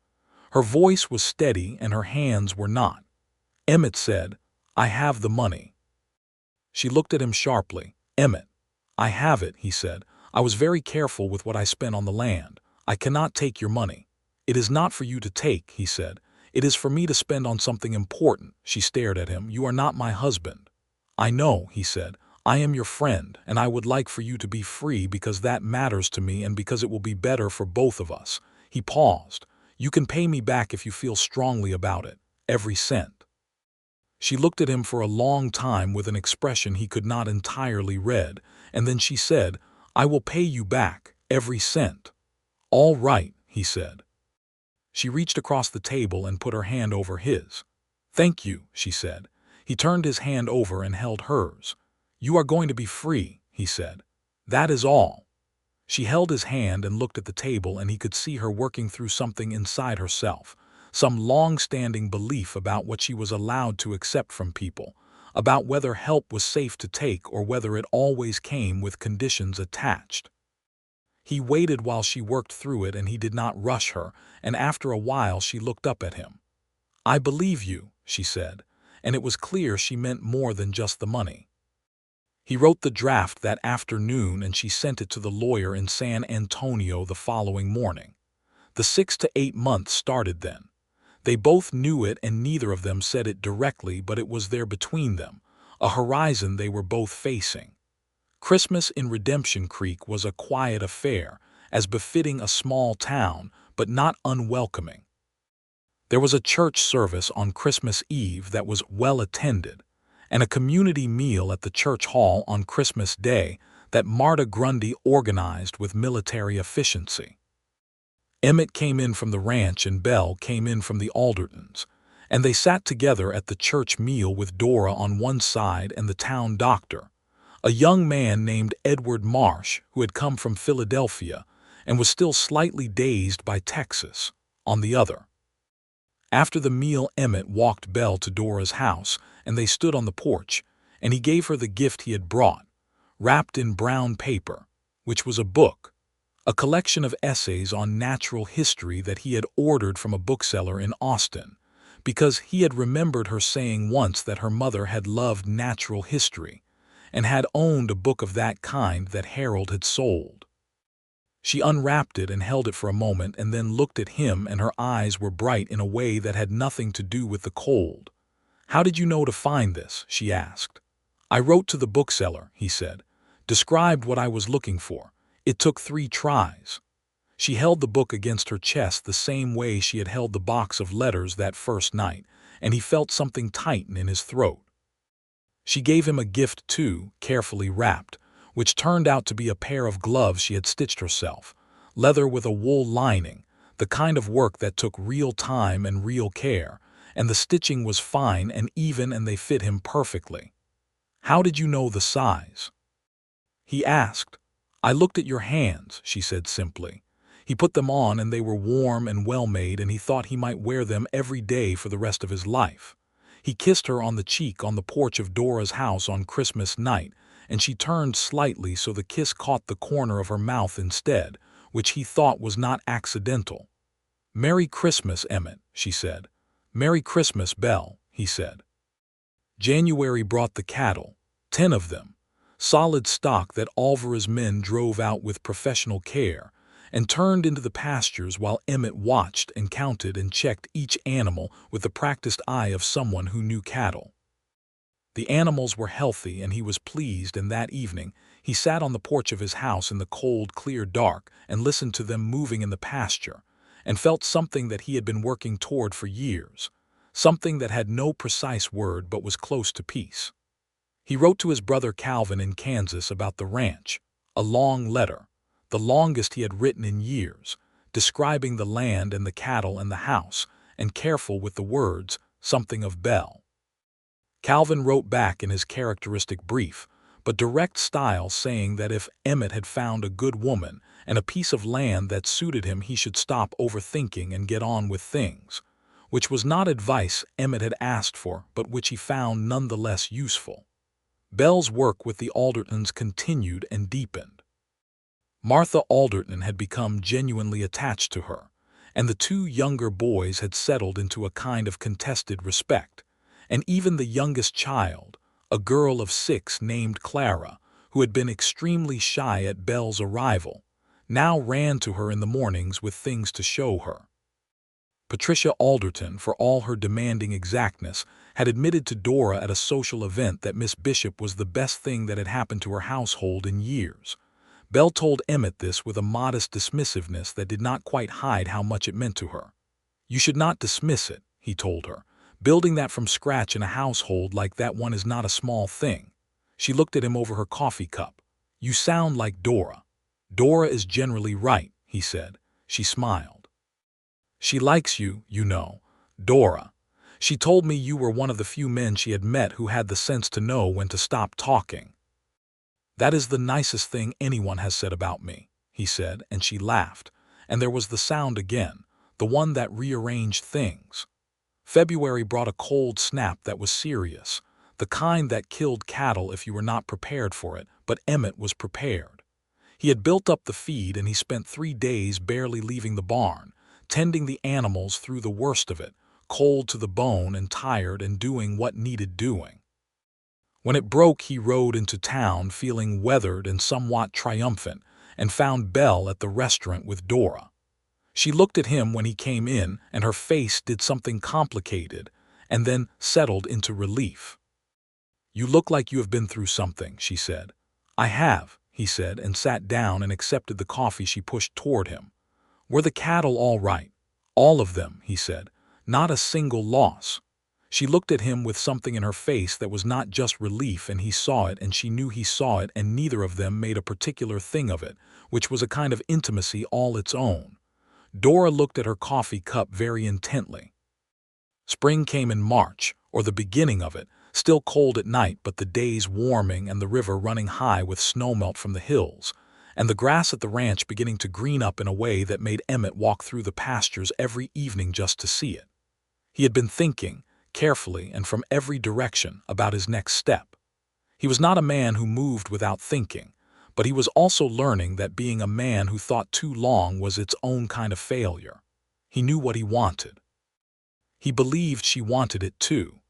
[SPEAKER 1] Her voice was steady and her hands were not. Emmett said, "I have the money." She looked at him sharply. "Emmett." "I have it," he said. "I was very careful with what I spent on the land. I cannot take your money." "It is not for you to take," he said. "It is for me to spend on something important." She stared at him. "You are not my husband." "I know," he said. "I am your friend, and I would like for you to be free because that matters to me and because it will be better for both of us." He paused. "You can pay me back if you feel strongly about it. Every cent." She looked at him for a long time with an expression he could not entirely read, and then she said, "I will pay you back, every cent." "All right," he said. She reached across the table and put her hand over his. "Thank you," she said. He turned his hand over and held hers. "You are going to be free," he said. "That is all." She held his hand and looked at the table, and he could see her working through something inside herself, some long-standing belief about what she was allowed to accept from people, about whether help was safe to take or whether it always came with conditions attached. He waited while she worked through it, and he did not rush her, and after a while she looked up at him. "I believe you," she said, and it was clear she meant more than just the money. He wrote the draft that afternoon, and she sent it to the lawyer in San Antonio the following morning. The 6 to 8 months started then. They both knew it, and neither of them said it directly, but it was there between them, a horizon they were both facing. Christmas in Redemption Creek was a quiet affair, as befitting a small town, but not unwelcoming. There was a church service on Christmas Eve that was well attended, and a community meal at the church hall on Christmas Day that Marta Grundy organized with military efficiency. Emmett came in from the ranch and Belle came in from the Aldertons, and they sat together at the church meal with Dora on one side and the town doctor, a young man named Edward Marsh who had come from Philadelphia and was still slightly dazed by Texas, on the other. After the meal, Emmett walked Belle to Dora's house, and they stood on the porch, and he gave her the gift he had brought, wrapped in brown paper, which was a book, a collection of essays on natural history that he had ordered from a bookseller in Austin, because he had remembered her saying once that her mother had loved natural history and had owned a book of that kind that Harold had sold. She unwrapped it and held it for a moment and then looked at him, and her eyes were bright in a way that had nothing to do with the cold. "How did you know to find this?" she asked. "I wrote to the bookseller," he said, "described what I was looking for. It took 3 tries. She held the book against her chest the same way she had held the box of letters that first night, and he felt something tighten in his throat. She gave him a gift too, carefully wrapped, which turned out to be a pair of gloves she had stitched herself, leather with a wool lining, the kind of work that took real time and real care, and the stitching was fine and even, and they fit him perfectly. "How did you know the size?" he asked. "I looked at your hands," she said simply. He put them on and they were warm and well-made, and he thought he might wear them every day for the rest of his life. He kissed her on the cheek on the porch of Dora's house on Christmas night, and she turned slightly so the kiss caught the corner of her mouth instead, which he thought was not accidental. "Merry Christmas, Emmett," she said. "Merry Christmas, Belle," he said. January brought the cattle, 10 of them, solid stock that Alvarez's men drove out with professional care, and turned into the pastures while Emmett watched and counted and checked each animal with the practiced eye of someone who knew cattle. The animals were healthy and he was pleased, and that evening he sat on the porch of his house in the cold, clear dark and listened to them moving in the pasture, and felt something that he had been working toward for years, something that had no precise word but was close to peace. He wrote to his brother Calvin in Kansas about the ranch, a long letter, the longest he had written in years, describing the land and the cattle and the house, and careful with the words, something of Belle. Calvin wrote back in his characteristic brief, but direct style, saying that if Emmett had found a good woman and a piece of land that suited him, he should stop overthinking and get on with things, which was not advice Emmett had asked for, but which he found none the less useful. Belle's work with the Aldertons continued and deepened. Martha Alderton had become genuinely attached to her, and the 2 younger boys had settled into a kind of contested respect, and even the youngest child, a girl of 6 named Clara, who had been extremely shy at Belle's arrival, now ran to her in the mornings with things to show her. Patricia Alderton, for all her demanding exactness, had admitted to Dora at a social event that Miss Bishop was the best thing that had happened to her household in years. Belle told Emmett this with a modest dismissiveness that did not quite hide how much it meant to her. "You should not dismiss it," he told her. "Building that from scratch in a household like that one is not a small thing." She looked at him over her coffee cup. "You sound like Dora." "Dora is generally right," he said. She smiled. "She likes you, you know, Dora. She told me you were one of the few men she had met who had the sense to know when to stop talking." "That is the nicest thing anyone has said about me," he said, and she laughed, and there was the sound again, the one that rearranged things. February brought a cold snap that was serious, the kind that killed cattle if you were not prepared for it, but Emmett was prepared. He had built up the feed, and he spent 3 days barely leaving the barn, tending the animals through the worst of it, cold to the bone and tired and doing what needed doing. When it broke, he rode into town feeling weathered and somewhat triumphant, and found Belle at the restaurant with Dora. She looked at him when he came in, and her face did something complicated, and then settled into relief. "You look like you have been through something," she said. "I have," he said, and sat down and accepted the coffee she pushed toward him. "Were the cattle all right?" "All of them," he said. "Not a single loss." She looked at him with something in her face that was not just relief, and he saw it, and she knew he saw it, and neither of them made a particular thing of it, which was a kind of intimacy all its own. Dora looked at her coffee cup very intently. Spring came in March, or the beginning of it, still cold at night but the days warming and the river running high with snowmelt from the hills, and the grass at the ranch beginning to green up in a way that made Emmett walk through the pastures every evening just to see it. He had been thinking, carefully and from every direction, about his next step. He was not a man who moved without thinking, but he was also learning that being a man who thought too long was its own kind of failure. He knew what he wanted. He believed she wanted it too.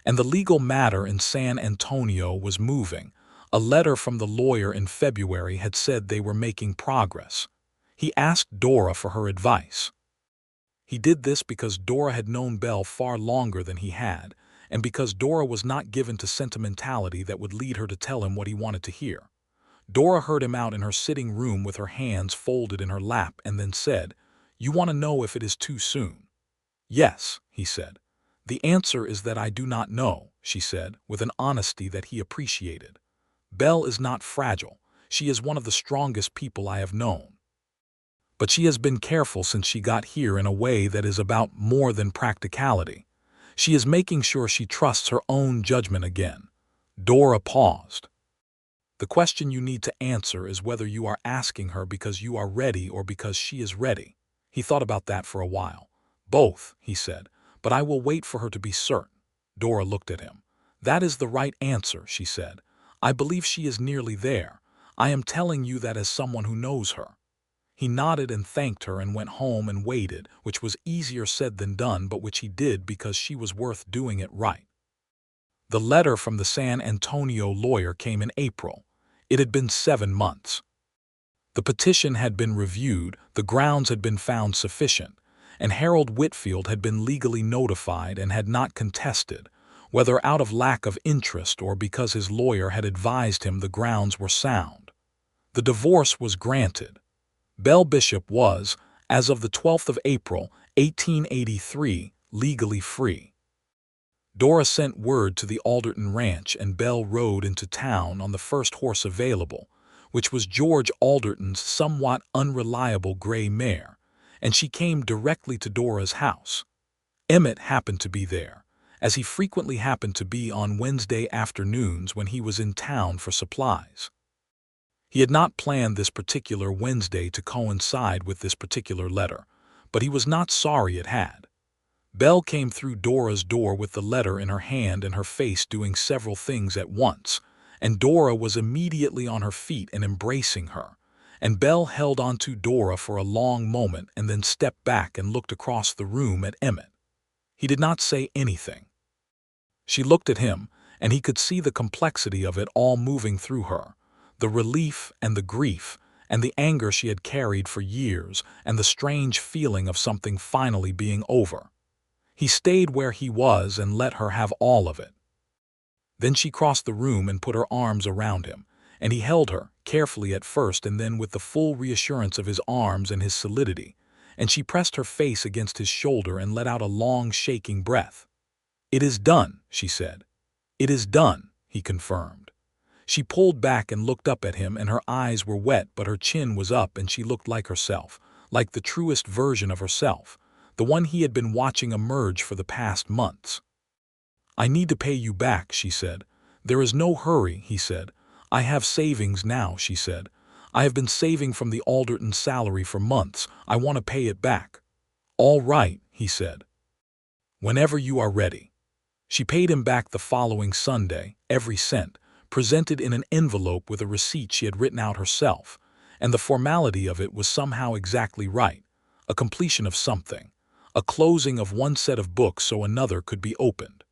[SPEAKER 1] And the legal matter in San Antonio was moving. A letter from the lawyer in February had said they were making progress. He asked Dora for her advice. He did this because Dora had known Belle far longer than he had, and because Dora was not given to sentimentality that would lead her to tell him what he wanted to hear. Dora heard him out in her sitting room with her hands folded in her lap and then said, "You want to know if it is too soon?" "Yes," he said. "The answer is that I do not know," she said, with an honesty that he appreciated. "Belle is not fragile. She is one of the strongest people I have known. But she has been careful since she got here in a way that is about more than practicality. She is making sure she trusts her own judgment again." Dora paused. "The question you need to answer is whether you are asking her because you are ready or because she is ready." He thought about that for a while. "Both," he said, "but I will wait for her to be certain." Dora looked at him. "That is the right answer," she said. "I believe she is nearly there. I am telling you that as someone who knows her." He nodded and thanked her and went home and waited, which was easier said than done, but which he did because she was worth doing it right. The letter from the San Antonio lawyer came in April. It had been 7 months. The petition had been reviewed, the grounds had been found sufficient, and Harold Whitfield had been legally notified and had not contested, whether out of lack of interest or because his lawyer had advised him the grounds were sound. The divorce was granted. Belle Bishop was, as of the 12th of April, 1883, legally free. Dora sent word to the Alderton Ranch and Belle rode into town on the first horse available, which was George Alderton's somewhat unreliable gray mare, and she came directly to Dora's house. Emmett happened to be there, as he frequently happened to be on Wednesday afternoons when he was in town for supplies. He had not planned this particular Wednesday to coincide with this particular letter, but he was not sorry it had. Belle came through Dora's door with the letter in her hand and her face doing several things at once, and Dora was immediately on her feet and embracing her, and Belle held onto Dora for a long moment and then stepped back and looked across the room at Emmett. He did not say anything. She looked at him, and he could see the complexity of it all moving through her. The relief and the grief and the anger she had carried for years and the strange feeling of something finally being over. He stayed where he was and let her have all of it. Then she crossed the room and put her arms around him, and he held her, carefully at first and then with the full reassurance of his arms and his solidity, and she pressed her face against his shoulder and let out a long shaking breath. "It is done," she said. "It is done," he confirmed. She pulled back and looked up at him, and her eyes were wet but her chin was up and she looked like herself, like the truest version of herself, the one he had been watching emerge for the past months. "I need to pay you back," she said. "There is no hurry," he said. "I have savings now," she said. "I have been saving from the Alderton salary for months. I want to pay it back." "All right," he said. "Whenever you are ready." She paid him back the following Sunday, every cent, presented in an envelope with a receipt she had written out herself, and the formality of it was somehow exactly right, a completion of something, a closing of one set of books so another could be opened.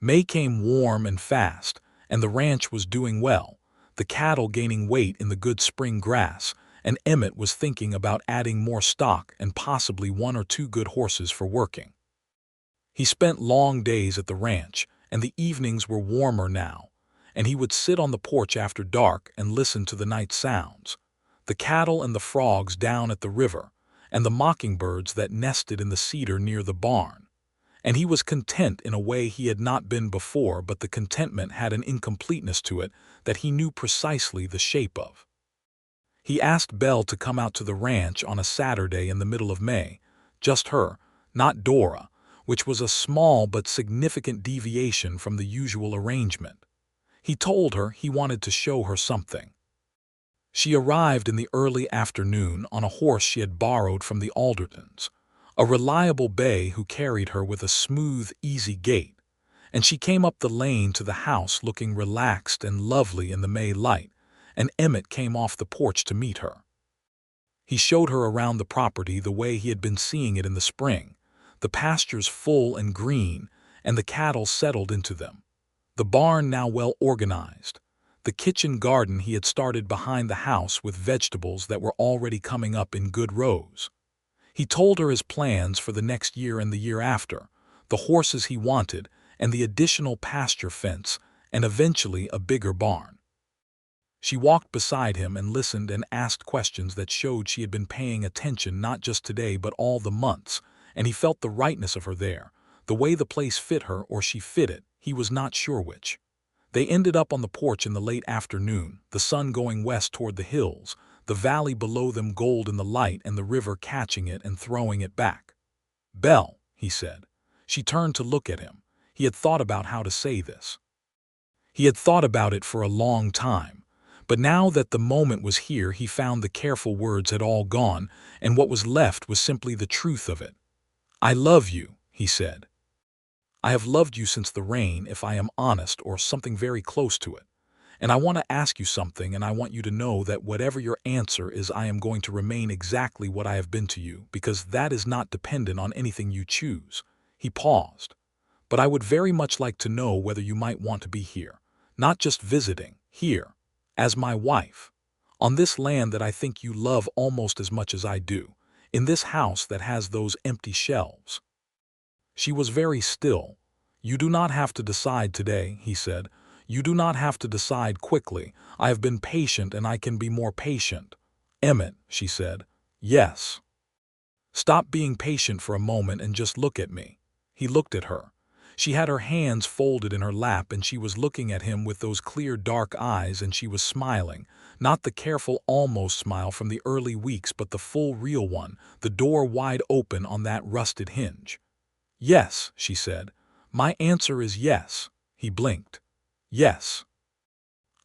[SPEAKER 1] May came warm and fast, and the ranch was doing well, the cattle gaining weight in the good spring grass, and Emmett was thinking about adding more stock and possibly 1 or 2 good horses for working. He spent long days at the ranch, and the evenings were warmer now, and he would sit on the porch after dark and listen to the night sounds, the cattle and the frogs down at the river, and the mockingbirds that nested in the cedar near the barn. And he was content in a way he had not been before, but the contentment had an incompleteness to it that he knew precisely the shape of. He asked Belle to come out to the ranch on a Saturday in the middle of May, just her, not Dora, which was a small but significant deviation from the usual arrangement. He told her he wanted to show her something. She arrived in the early afternoon on a horse she had borrowed from the Aldertons, a reliable bay who carried her with a smooth, easy gait, and she came up the lane to the house looking relaxed and lovely in the May light, and Emmett came off the porch to meet her. He showed her around the property the way he had been seeing it in the spring, the pastures full and green, and the cattle settled into them, the barn now well organized, the kitchen garden he had started behind the house with vegetables that were already coming up in good rows. He told her his plans for the next year and the year after, the horses he wanted, and the additional pasture fence, and eventually a bigger barn. She walked beside him and listened and asked questions that showed she had been paying attention not just today but all the months, and he felt the rightness of her there, the way the place fit her or she fit it, he was not sure which. They ended up on the porch in the late afternoon, the sun going west toward the hills, the valley below them gold in the light and the river catching it and throwing it back. "Belle," he said. She turned to look at him. He had thought about how to say this. He had thought about it for a long time, but now that the moment was here he found the careful words had all gone, and what was left was simply the truth of it. "I love you," he said. "I have loved you since the rain, if I am honest, or something very close to it. And I want to ask you something, and I want you to know that whatever your answer is, I am going to remain exactly what I have been to you, because that is not dependent on anything you choose." He paused. "But I would very much like to know whether you might want to be here, not just visiting, here, as my wife, on this land that I think you love almost as much as I do, in this house that has those empty shelves." She was very still. "You do not have to decide today," he said. "You do not have to decide quickly. I have been patient and I can be more patient." "Emmett," she said. "Yes." "Stop being patient for a moment and just look at me." He looked at her. She had her hands folded in her lap and she was looking at him with those clear dark eyes, and she was smiling, not the careful almost smile from the early weeks but the full real one, the door wide open on that rusted hinge. "Yes," she said. "My answer is yes." He blinked. "Yes."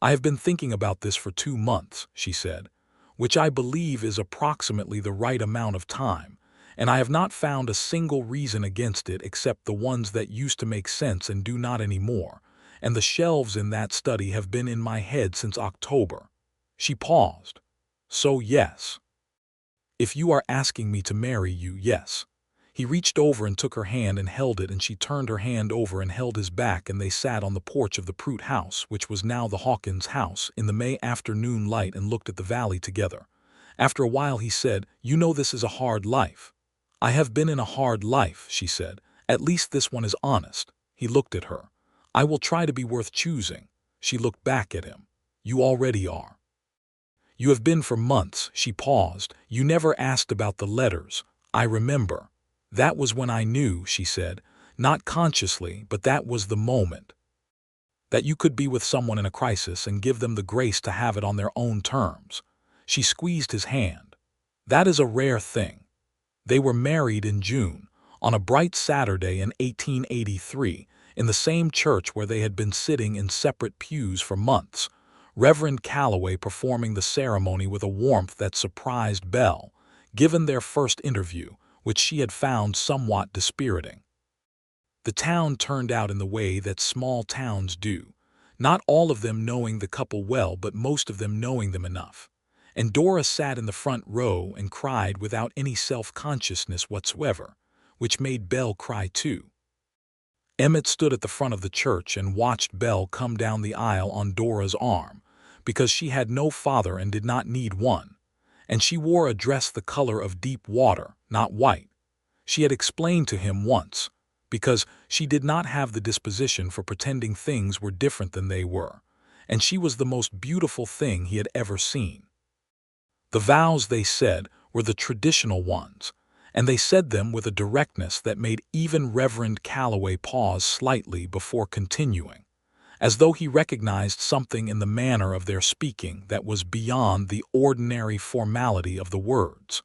[SPEAKER 1] "I have been thinking about this for 2 months," she said, "which I believe is approximately the right amount of time, and I have not found a single reason against it except the ones that used to make sense and do not anymore, and the shelves in that study have been in my head since October." She paused. "So yes. If you are asking me to marry you, yes." He reached over and took her hand and held it, and she turned her hand over and held his back, and they sat on the porch of the Prout house, which was now the Hawkins house, in the May afternoon light, and looked at the valley together. After a while he said, "You know this is a hard life." "I have been in a hard life," she said. "At least this one is honest." He looked at her. "I will try to be worth choosing." She looked back at him. "You already are." "You have been for months." She paused. "You never asked about the letters. I remember." "That was when I knew," she said, "not consciously, but that was the moment. That you could be with someone in a crisis and give them the grace to have it on their own terms." She squeezed his hand. "That is a rare thing." They were married in June, on a bright Saturday in 1883, in the same church where they had been sitting in separate pews for months, Reverend Calloway performing the ceremony with a warmth that surprised Belle, given their first interview, which she had found somewhat dispiriting. The town turned out in the way that small towns do, not all of them knowing the couple well, but most of them knowing them enough. And Dora sat in the front row and cried without any self-consciousness whatsoever, which made Belle cry too. Emmett stood at the front of the church and watched Belle come down the aisle on Dora's arm, because she had no father and did not need one, and she wore a dress the color of deep water, not white. She had explained to him once, because she did not have the disposition for pretending things were different than they were, and she was the most beautiful thing he had ever seen. The vows, they said, were the traditional ones, and they said them with a directness that made even Reverend Calloway pause slightly before continuing, as though he recognized something in the manner of their speaking that was beyond the ordinary formality of the words.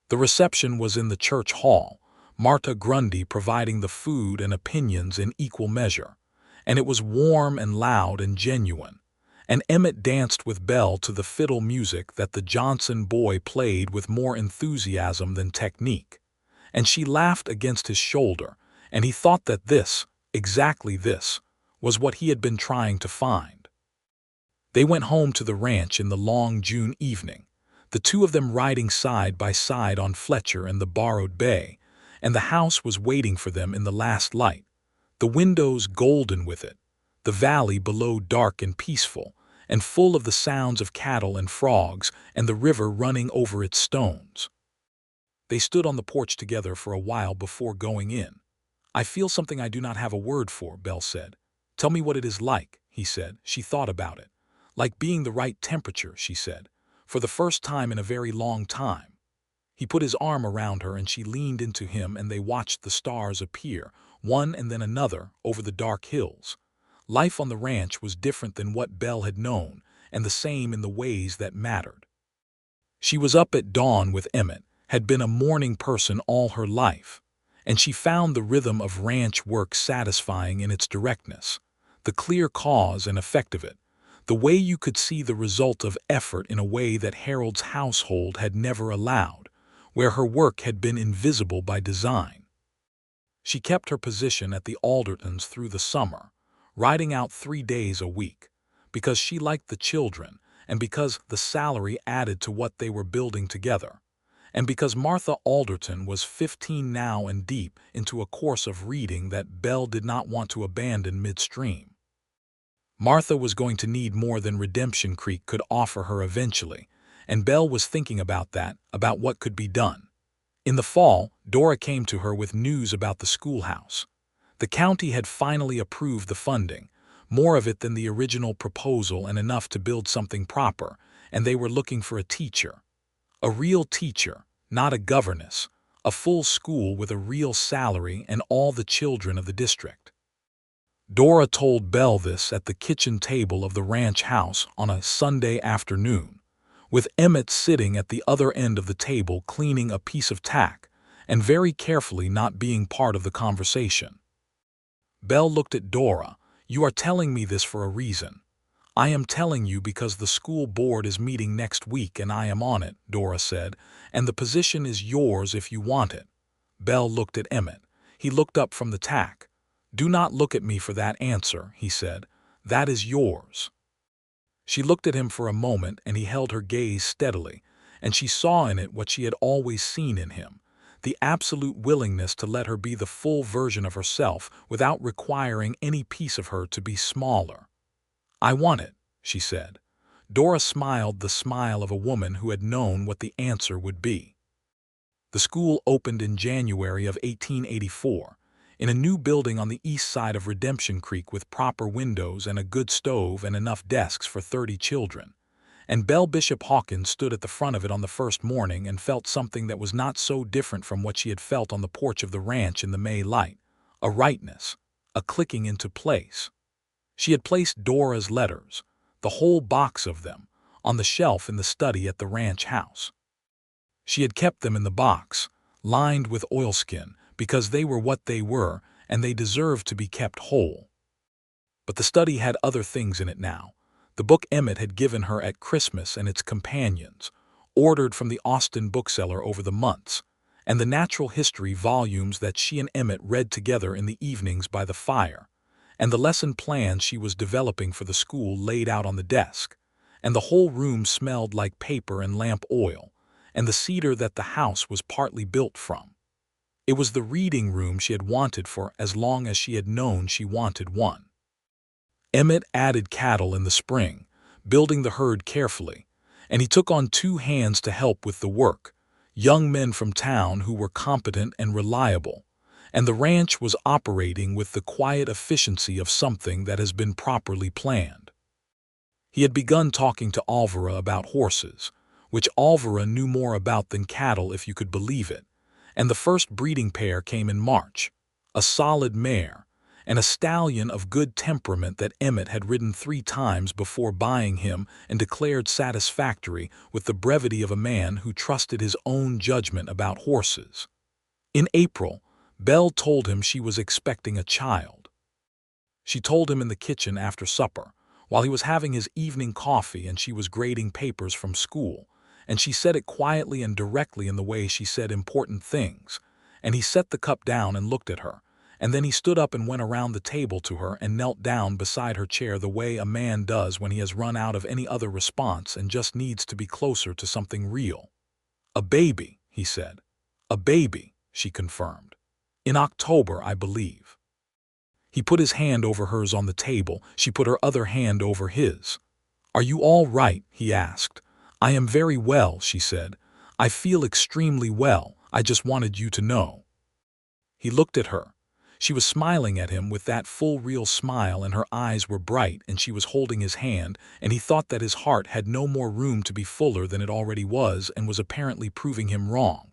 [SPEAKER 1] The reception was in the church hall, Marta Grundy providing the food and opinions in equal measure. And it was warm and loud and genuine. And Emmett danced with Belle to the fiddle music that the Johnson boy played with more enthusiasm than technique. And she laughed against his shoulder, and he thought that this, exactly this, was what he had been trying to find. They went home to the ranch in the long June evening, the two of them riding side by side on Fletcher and the borrowed bay, and the house was waiting for them in the last light, the windows golden with it, the valley below dark and peaceful, and full of the sounds of cattle and frogs and the river running over its stones. They stood on the porch together for a while before going in. "I feel something I do not have a word for," Belle said. "Tell me what it is like," he said. She thought about it. "Like being the right temperature," she said, "for the first time in a very long time." He put his arm around her and she leaned into him, and they watched the stars appear, one and then another, over the dark hills. Life on the ranch was different than what Belle had known, and the same in the ways that mattered. She was up at dawn with Emmett, had been a morning person all her life, and she found the rhythm of ranch work satisfying in its directness, the clear cause and effect of it, the way you could see the result of effort in a way that Harold's household had never allowed, where her work had been invisible by design. She kept her position at the Aldertons through the summer, riding out 3 days a week, because she liked the children and because the salary added to what they were building together, and because Martha Alderton was 15 now and deep into a course of reading that Belle did not want to abandon midstream. Martha was going to need more than Redemption Creek could offer her eventually, and Belle was thinking about that, about what could be done. In the fall, Dora came to her with news about the schoolhouse. The county had finally approved the funding, more of it than the original proposal and enough to build something proper, and they were looking for a teacher. A real teacher, not a governess, a full school with a real salary and all the children of the district. Dora told Belle this at the kitchen table of the ranch house on a Sunday afternoon, with Emmett sitting at the other end of the table cleaning a piece of tack and very carefully not being part of the conversation. Belle looked at Dora. "You are telling me this for a reason." "I am telling you because the school board is meeting next week and I am on it," Dora said, "and the position is yours if you want it." Belle looked at Emmett. He looked up from the tack. "Do not look at me for that answer," he said. "That is yours." She looked at him for a moment, and he held her gaze steadily, and she saw in it what she had always seen in him, the absolute willingness to let her be the full version of herself without requiring any piece of her to be smaller. "I want it," she said. Dora smiled the smile of a woman who had known what the answer would be. The school opened in January of 1884, in a new building on the east side of Redemption Creek with proper windows and a good stove and enough desks for 30 children. And Belle Bishop Hawkins stood at the front of it on the first morning and felt something that was not so different from what she had felt on the porch of the ranch in the May light, a rightness, a clicking into place. She had placed Dora's letters, the whole box of them, on the shelf in the study at the ranch house. She had kept them in the box, lined with oilskin, because they were what they were and they deserved to be kept whole. But the study had other things in it now. The book Emmett had given her at Christmas and its companions, ordered from the Austin bookseller over the months, and the natural history volumes that she and Emmett read together in the evenings by the fire, and the lesson plans she was developing for the school laid out on the desk, and the whole room smelled like paper and lamp oil, and the cedar that the house was partly built from. It was the reading room she had wanted for as long as she had known she wanted one. Emmett added cattle in the spring, building the herd carefully, and he took on 2 hands to help with the work, young men from town who were competent and reliable, and the ranch was operating with the quiet efficiency of something that has been properly planned. He had begun talking to Alvara about horses, which Alvara knew more about than cattle if you could believe it, and the first breeding pair came in March, a solid mare, and a stallion of good temperament that Emmett had ridden 3 times before buying him and declared satisfactory with the brevity of a man who trusted his own judgment about horses. In April, Belle told him she was expecting a child. She told him in the kitchen after supper, while he was having his evening coffee and she was grading papers from school, and she said it quietly and directly in the way she said important things, and he set the cup down and looked at her, and then he stood up and went around the table to her and knelt down beside her chair the way a man does when he has run out of any other response and just needs to be closer to something real. "A baby," he said. "A baby," she confirmed. "In October, I believe." He put his hand over hers on the table. She put her other hand over his. "Are you all right?" he asked. "I am very well," she said. "I feel extremely well. I just wanted you to know." He looked at her. She was smiling at him with that full real smile, and her eyes were bright, and she was holding his hand, and he thought that his heart had no more room to be fuller than it already was and was apparently proving him wrong.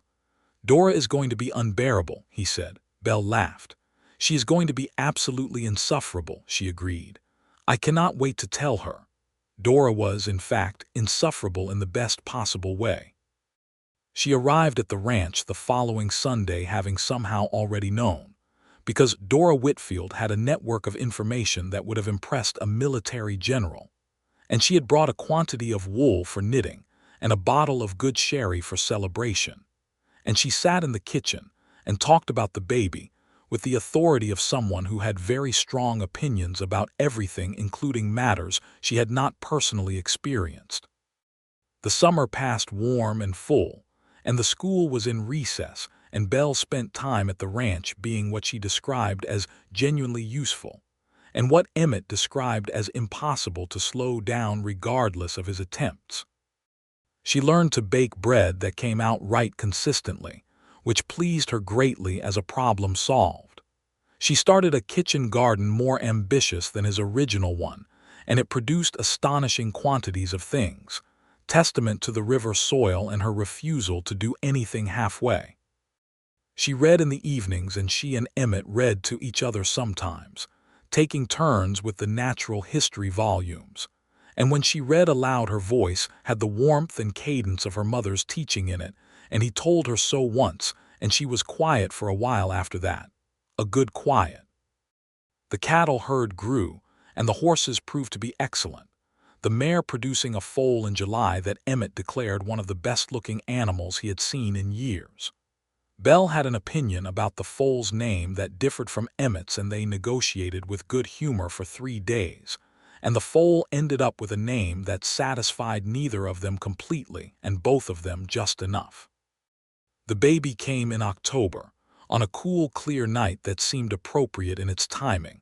[SPEAKER 1] "Dora is going to be unbearable," he said. Belle laughed. "She is going to be absolutely insufferable," she agreed. "I cannot wait to tell her." Dora was, in fact, insufferable in the best possible way. She arrived at the ranch the following Sunday, having somehow already known, because Dora Whitfield had a network of information that would have impressed a military general, and she had brought a quantity of wool for knitting and a bottle of good sherry for celebration, and she sat in the kitchen and talked about the baby with the authority of someone who had very strong opinions about everything, including matters she had not personally experienced. The summer passed warm and full, and the school was in recess, and Belle spent time at the ranch being what she described as genuinely useful, and what Emmett described as impossible to slow down regardless of his attempts. She learned to bake bread that came out right consistently, which pleased her greatly as a problem solved. She started a kitchen garden more ambitious than his original one, and it produced astonishing quantities of things, testament to the river soil and her refusal to do anything halfway. She read in the evenings, and she and Emmett read to each other sometimes, taking turns with the natural history volumes. And when she read aloud, her voice had the warmth and cadence of her mother's teaching in it, and he told her so once, and she was quiet for a while after that. A good quiet. The cattle herd grew, and the horses proved to be excellent, the mare producing a foal in July that Emmett declared one of the best-looking animals he had seen in years. Belle had an opinion about the foal's name that differed from Emmett's, and they negotiated with good humor for 3 days, and the foal ended up with a name that satisfied neither of them completely and both of them just enough. The baby came in October, on a cool, clear night that seemed appropriate in its timing,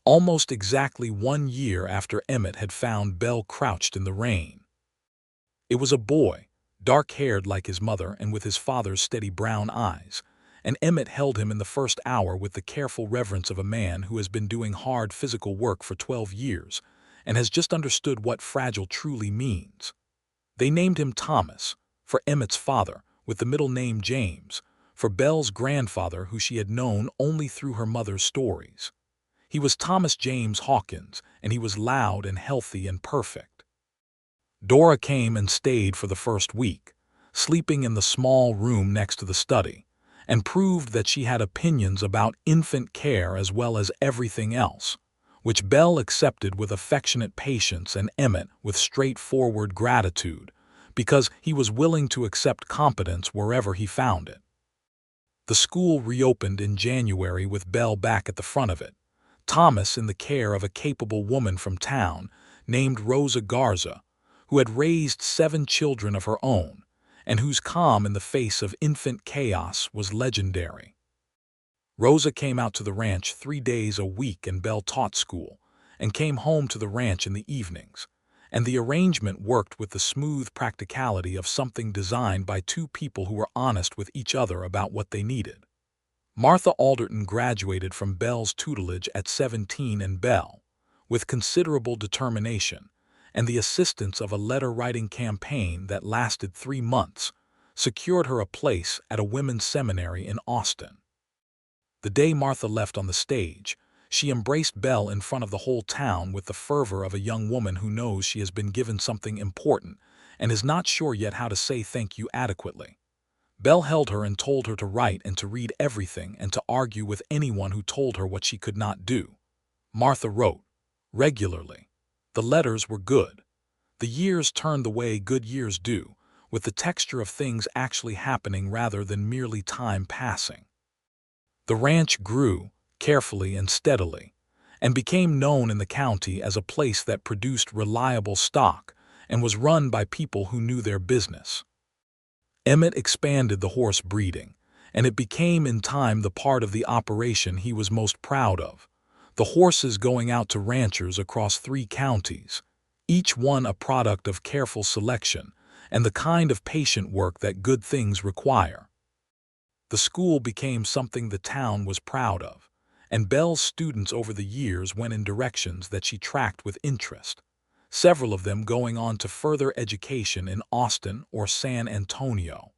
[SPEAKER 1] almost exactly 1 year after Emmett had found Belle crouched in the rain. It was a boy, dark-haired like his mother and with his father's steady brown eyes, and Emmett held him in the first hour with the careful reverence of a man who has been doing hard physical work for 12 years and has just understood what fragile truly means. They named him Thomas, for Emmett's father, with the middle name James, for Belle's grandfather, who she had known only through her mother's stories. He was Thomas James Hawkins, and he was loud and healthy and perfect. Dora came and stayed for the first week, sleeping in the small room next to the study, and proved that she had opinions about infant care as well as everything else, which Belle accepted with affectionate patience and Emmett with straightforward gratitude, because he was willing to accept competence wherever he found it. The school reopened in January with Belle back at the front of it, Thomas in the care of a capable woman from town named Rosa Garza, who had raised 7 children of her own, and whose calm in the face of infant chaos was legendary. Rosa came out to the ranch 3 days a week, and Belle taught school, and came home to the ranch in the evenings, and the arrangement worked with the smooth practicality of something designed by 2 people who were honest with each other about what they needed. Martha Alderton graduated from Belle's tutelage at 17, and Belle, with considerable determination and the assistance of a letter-writing campaign that lasted 3 months, secured her a place at a women's seminary in Austin. The day Martha left on the stage, she embraced Belle in front of the whole town with the fervor of a young woman who knows she has been given something important and is not sure yet how to say thank you adequately. Belle held her and told her to write and to read everything and to argue with anyone who told her what she could not do. Martha wrote regularly. The letters were good. The years turned the way good years do, with the texture of things actually happening rather than merely time passing. The ranch grew, carefully and steadily, and became known in the county as a place that produced reliable stock and was run by people who knew their business. Emmett expanded the horse breeding, and it became in time the part of the operation he was most proud of, the horses going out to ranchers across 3 counties, each one a product of careful selection and the kind of patient work that good things require. The school became something the town was proud of, and Belle's students over the years went in directions that she tracked with interest, several of them going on to further education in Austin or San Antonio.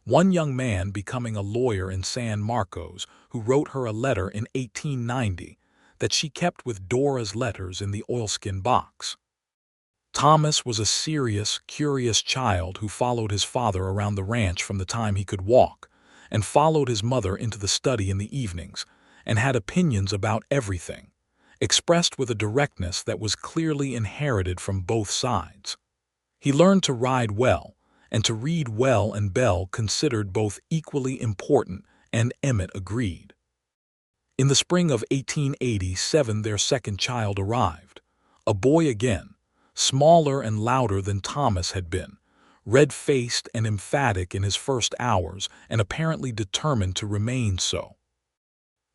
[SPEAKER 1] One young man becoming a lawyer in San Marcos who wrote her a letter in 1890 that she kept with Dora's letters in the oilskin box. Thomas was a serious, curious child who followed his father around the ranch from the time he could walk, and followed his mother into the study in the evenings, and had opinions about everything, expressed with a directness that was clearly inherited from both sides. He learned to ride well, and to read well, and Belle considered both equally important, and Emmett agreed. In the spring of 1887 their second child arrived, a boy again, smaller and louder than Thomas had been, red-faced and emphatic in his first hours and apparently determined to remain so.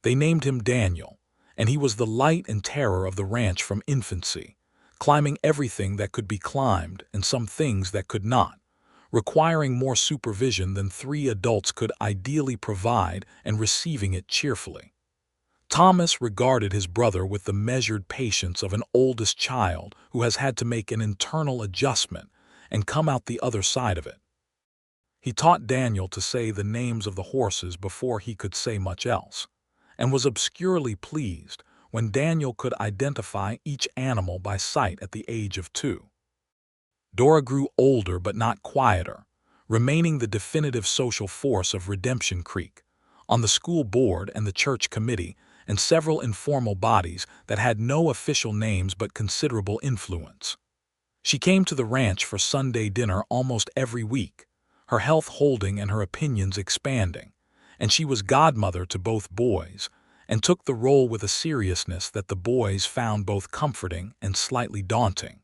[SPEAKER 1] They named him Daniel, and he was the light and terror of the ranch from infancy, climbing everything that could be climbed and some things that could not, requiring more supervision than 3 adults could ideally provide and receiving it cheerfully. Thomas regarded his brother with the measured patience of an oldest child who has had to make an internal adjustment and come out the other side of it. He taught Daniel to say the names of the horses before he could say much else, and was obscurely pleased when Daniel could identify each animal by sight at the age of 2. Dora grew older but not quieter, remaining the definitive social force of Redemption Creek, on the school board and the church committee, and several informal bodies that had no official names but considerable influence. She came to the ranch for Sunday dinner almost every week, her health holding and her opinions expanding, and she was godmother to both boys, and took the role with a seriousness that the boys found both comforting and slightly daunting.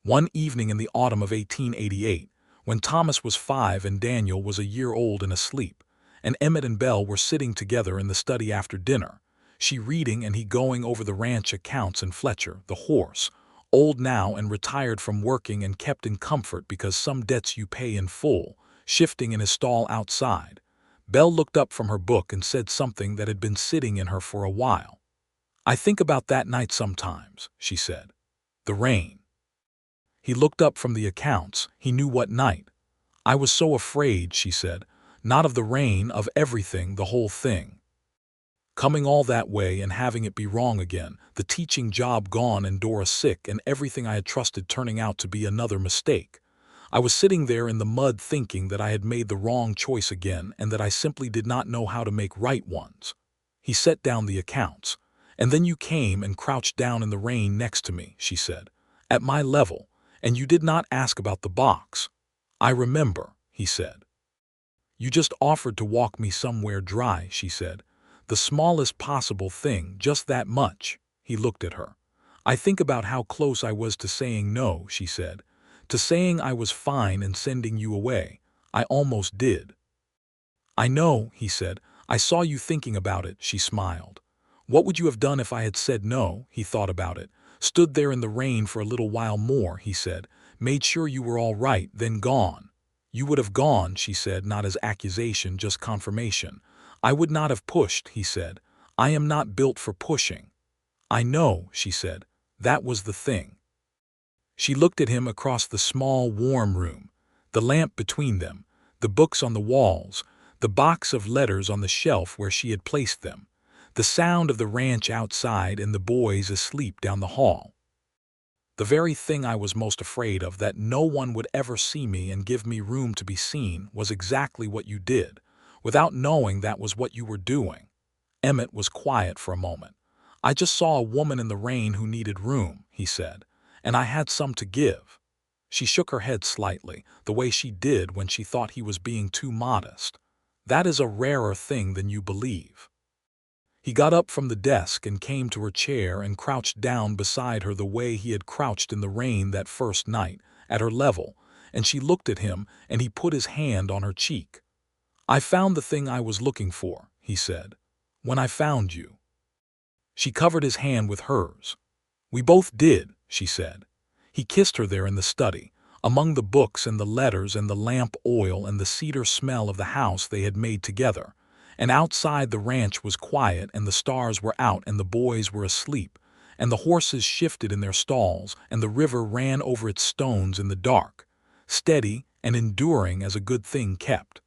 [SPEAKER 1] One evening in the autumn of 1888, when Thomas was 5 and Daniel was a year old and asleep, and Emmett and Belle were sitting together in the study after dinner, she reading and he going over the ranch accounts, and Fletcher, the horse, old now and retired from working and kept in comfort because some debts you pay in full, shifting in his stall outside. Belle looked up from her book and said something that had been sitting in her for a while. "I think about that night sometimes," she said. "The rain." He looked up from the accounts. He knew what night. "I was so afraid," she said. "Not of the rain, of everything, the whole thing. Coming all that way and having it be wrong again, the teaching job gone and Dora sick and everything I had trusted turning out to be another mistake. I was sitting there in the mud thinking that I had made the wrong choice again and that I simply did not know how to make right ones." He set down the accounts. "And then you came and crouched down in the rain next to me," she said, "at my level, and you did not ask about the box." "I remember," he said. "You just offered to walk me somewhere dry," she said. "The smallest possible thing, just that much." He looked at her. "I think about how close I was to saying no," she said, "to saying I was fine and sending you away. I almost did." "I know," he said. "I saw you thinking about it," she smiled. "What would you have done if I had said no?" He thought about it. "Stood there in the rain for a little while more," he said. "Made sure you were all right, then gone." "You would have gone," she said, not as accusation, just confirmation. "I would not have pushed," he said. "I am not built for pushing." "I know," she said. "That was the thing." She looked at him across the small, warm room, the lamp between them, the books on the walls, the box of letters on the shelf where she had placed them, the sound of the ranch outside and the boys asleep down the hall. The very thing I was most afraid of, that no one would ever see me and give me room to be seen, was exactly what you did, without knowing that was what you were doing." Emmett was quiet for a moment. "I just saw a woman in the rain who needed room," he said, "and I had some to give." She shook her head slightly, the way she did when she thought he was being too modest. "That is a rarer thing than you believe." He got up from the desk and came to her chair and crouched down beside her the way he had crouched in the rain that first night, at her level, and she looked at him and he put his hand on her cheek. "I found the thing I was looking for," he said, "when I found you." She covered his hand with hers. "We both did," she said. He kissed her there in the study, among the books and the letters and the lamp oil and the cedar smell of the house they had made together. And outside the ranch was quiet, and the stars were out, and the boys were asleep, and the horses shifted in their stalls, and the river ran over its stones in the dark, steady and enduring as a good thing kept.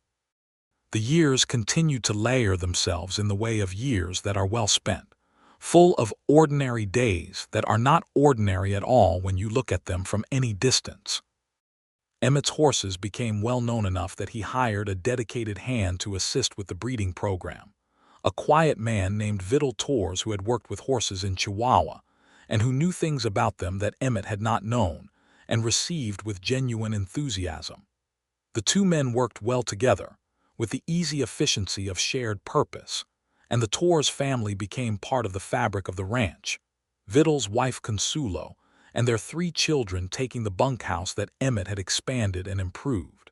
[SPEAKER 1] The years continued to layer themselves in the way of years that are well spent, full of ordinary days that are not ordinary at all when you look at them from any distance. Emmett's horses became well known enough that he hired a dedicated hand to assist with the breeding program, a quiet man named Vidal Torres who had worked with horses in Chihuahua and who knew things about them that Emmett had not known and received with genuine enthusiasm. The two men worked well together, with the easy efficiency of shared purpose, and the Torres family became part of the fabric of the ranch. Vidal's wife Consuelo and their 3 children taking the bunkhouse that Emmett had expanded and improved.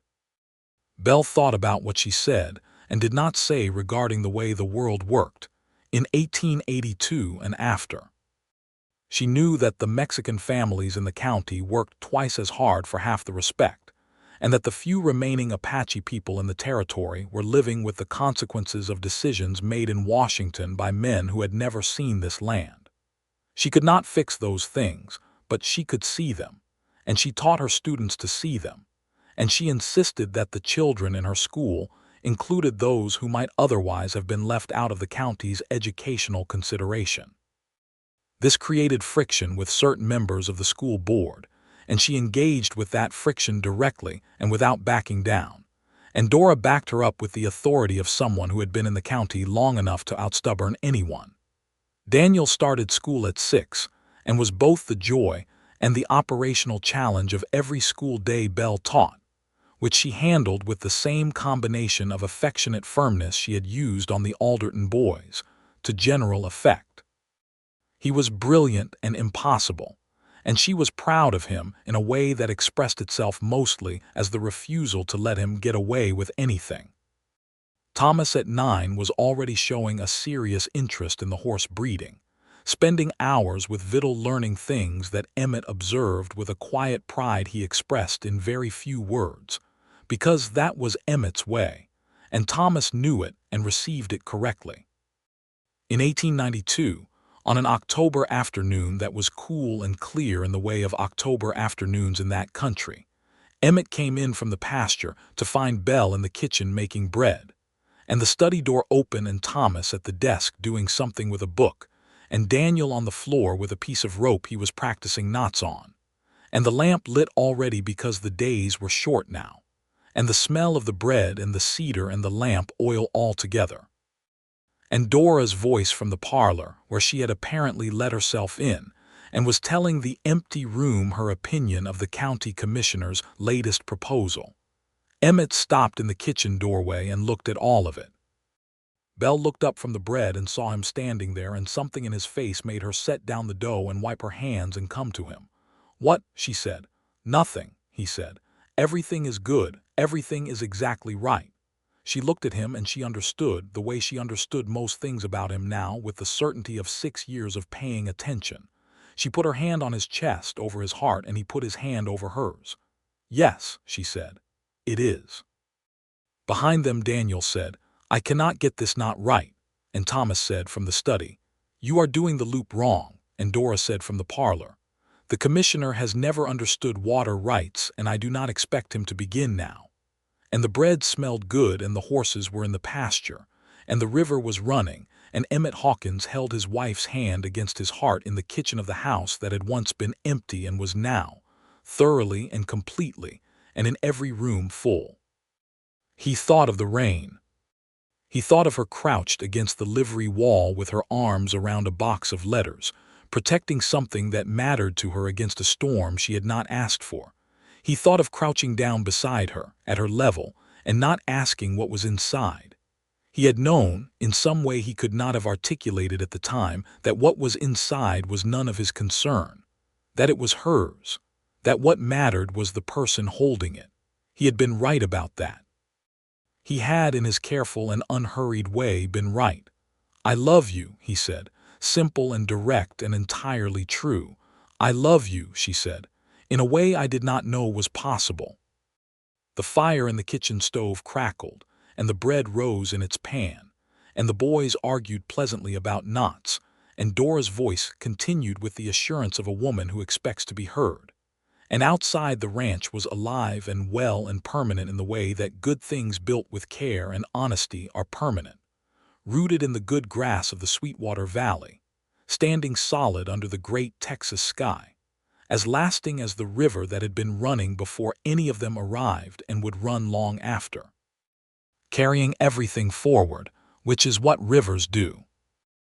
[SPEAKER 1] Belle thought about what she said and did not say regarding the way the world worked in 1882 and after. She knew that the Mexican families in the county worked twice as hard for half the respect, and that the few remaining Apache people in the territory were living with the consequences of decisions made in Washington by men who had never seen this land. She could not fix those things, but she could see them, and she taught her students to see them, and she insisted that the children in her school included those who might otherwise have been left out of the county's educational consideration. This created friction with certain members of the school board, and she engaged with that friction directly and without backing down, and Dora backed her up with the authority of someone who had been in the county long enough to outstubborn anyone. Daniel started school at 6, and was both the joy and the operational challenge of every school day Belle taught, which she handled with the same combination of affectionate firmness she had used on the Alderton boys, to general effect. He was brilliant and impossible, and she was proud of him in a way that expressed itself mostly as the refusal to let him get away with anything. Thomas at 9 was already showing a serious interest in the horse breeding, spending hours with Vidal learning things that Emmett observed with a quiet pride he expressed in very few words, because that was Emmett's way, and Thomas knew it and received it correctly. In 1892, on an October afternoon that was cool and clear in the way of October afternoons in that country, Emmett came in from the pasture to find Belle in the kitchen making bread, and the study door open and Thomas at the desk doing something with a book, and Daniel on the floor with a piece of rope he was practicing knots on, and the lamp lit already because the days were short now, and the smell of the bread and the cedar and the lamp oil all together. And Dora's voice from the parlor, where she had apparently let herself in, and was telling the empty room her opinion of the county commissioner's latest proposal. Emmett stopped in the kitchen doorway and looked at all of it. Belle looked up from the bread and saw him standing there, and something in his face made her set down the dough and wipe her hands and come to him. "What?" she said. "Nothing," he said. "Everything is good. Everything is exactly right." She looked at him and she understood, the way she understood most things about him now, with the certainty of 6 years of paying attention. She put her hand on his chest over his heart and he put his hand over hers. "Yes," she said. "It is." Behind them Daniel said, "I cannot get this knot right," and Thomas said from the study, "You are doing the loop wrong," and Dora said from the parlor, "The commissioner has never understood water rights, and I do not expect him to begin now." And the bread smelled good and the horses were in the pasture, and the river was running, and Emmett Hawkins held his wife's hand against his heart in the kitchen of the house that had once been empty and was now, thoroughly and completely, and in every room full. He thought of the rain. He thought of her crouched against the livery wall with her arms around a box of letters, protecting something that mattered to her against a storm she had not asked for. He thought of crouching down beside her, at her level, and not asking what was inside. He had known, in some way he could not have articulated at the time, that what was inside was none of his concern, that it was hers, that what mattered was the person holding it. He had been right about that. He had, in his careful and unhurried way, been right. "I love you," he said, simple and direct and entirely true. "I love you," she said, in a way I did not know was possible. The fire in the kitchen stove crackled, and the bread rose in its pan, and the boys argued pleasantly about knots, and Dora's voice continued with the assurance of a woman who expects to be heard. And outside the ranch was alive and well and permanent in the way that good things built with care and honesty are permanent, rooted in the good grass of the Sweetwater Valley, standing solid under the great Texas sky, as lasting as the river that had been running before any of them arrived and would run long after, carrying everything forward, which is what rivers do.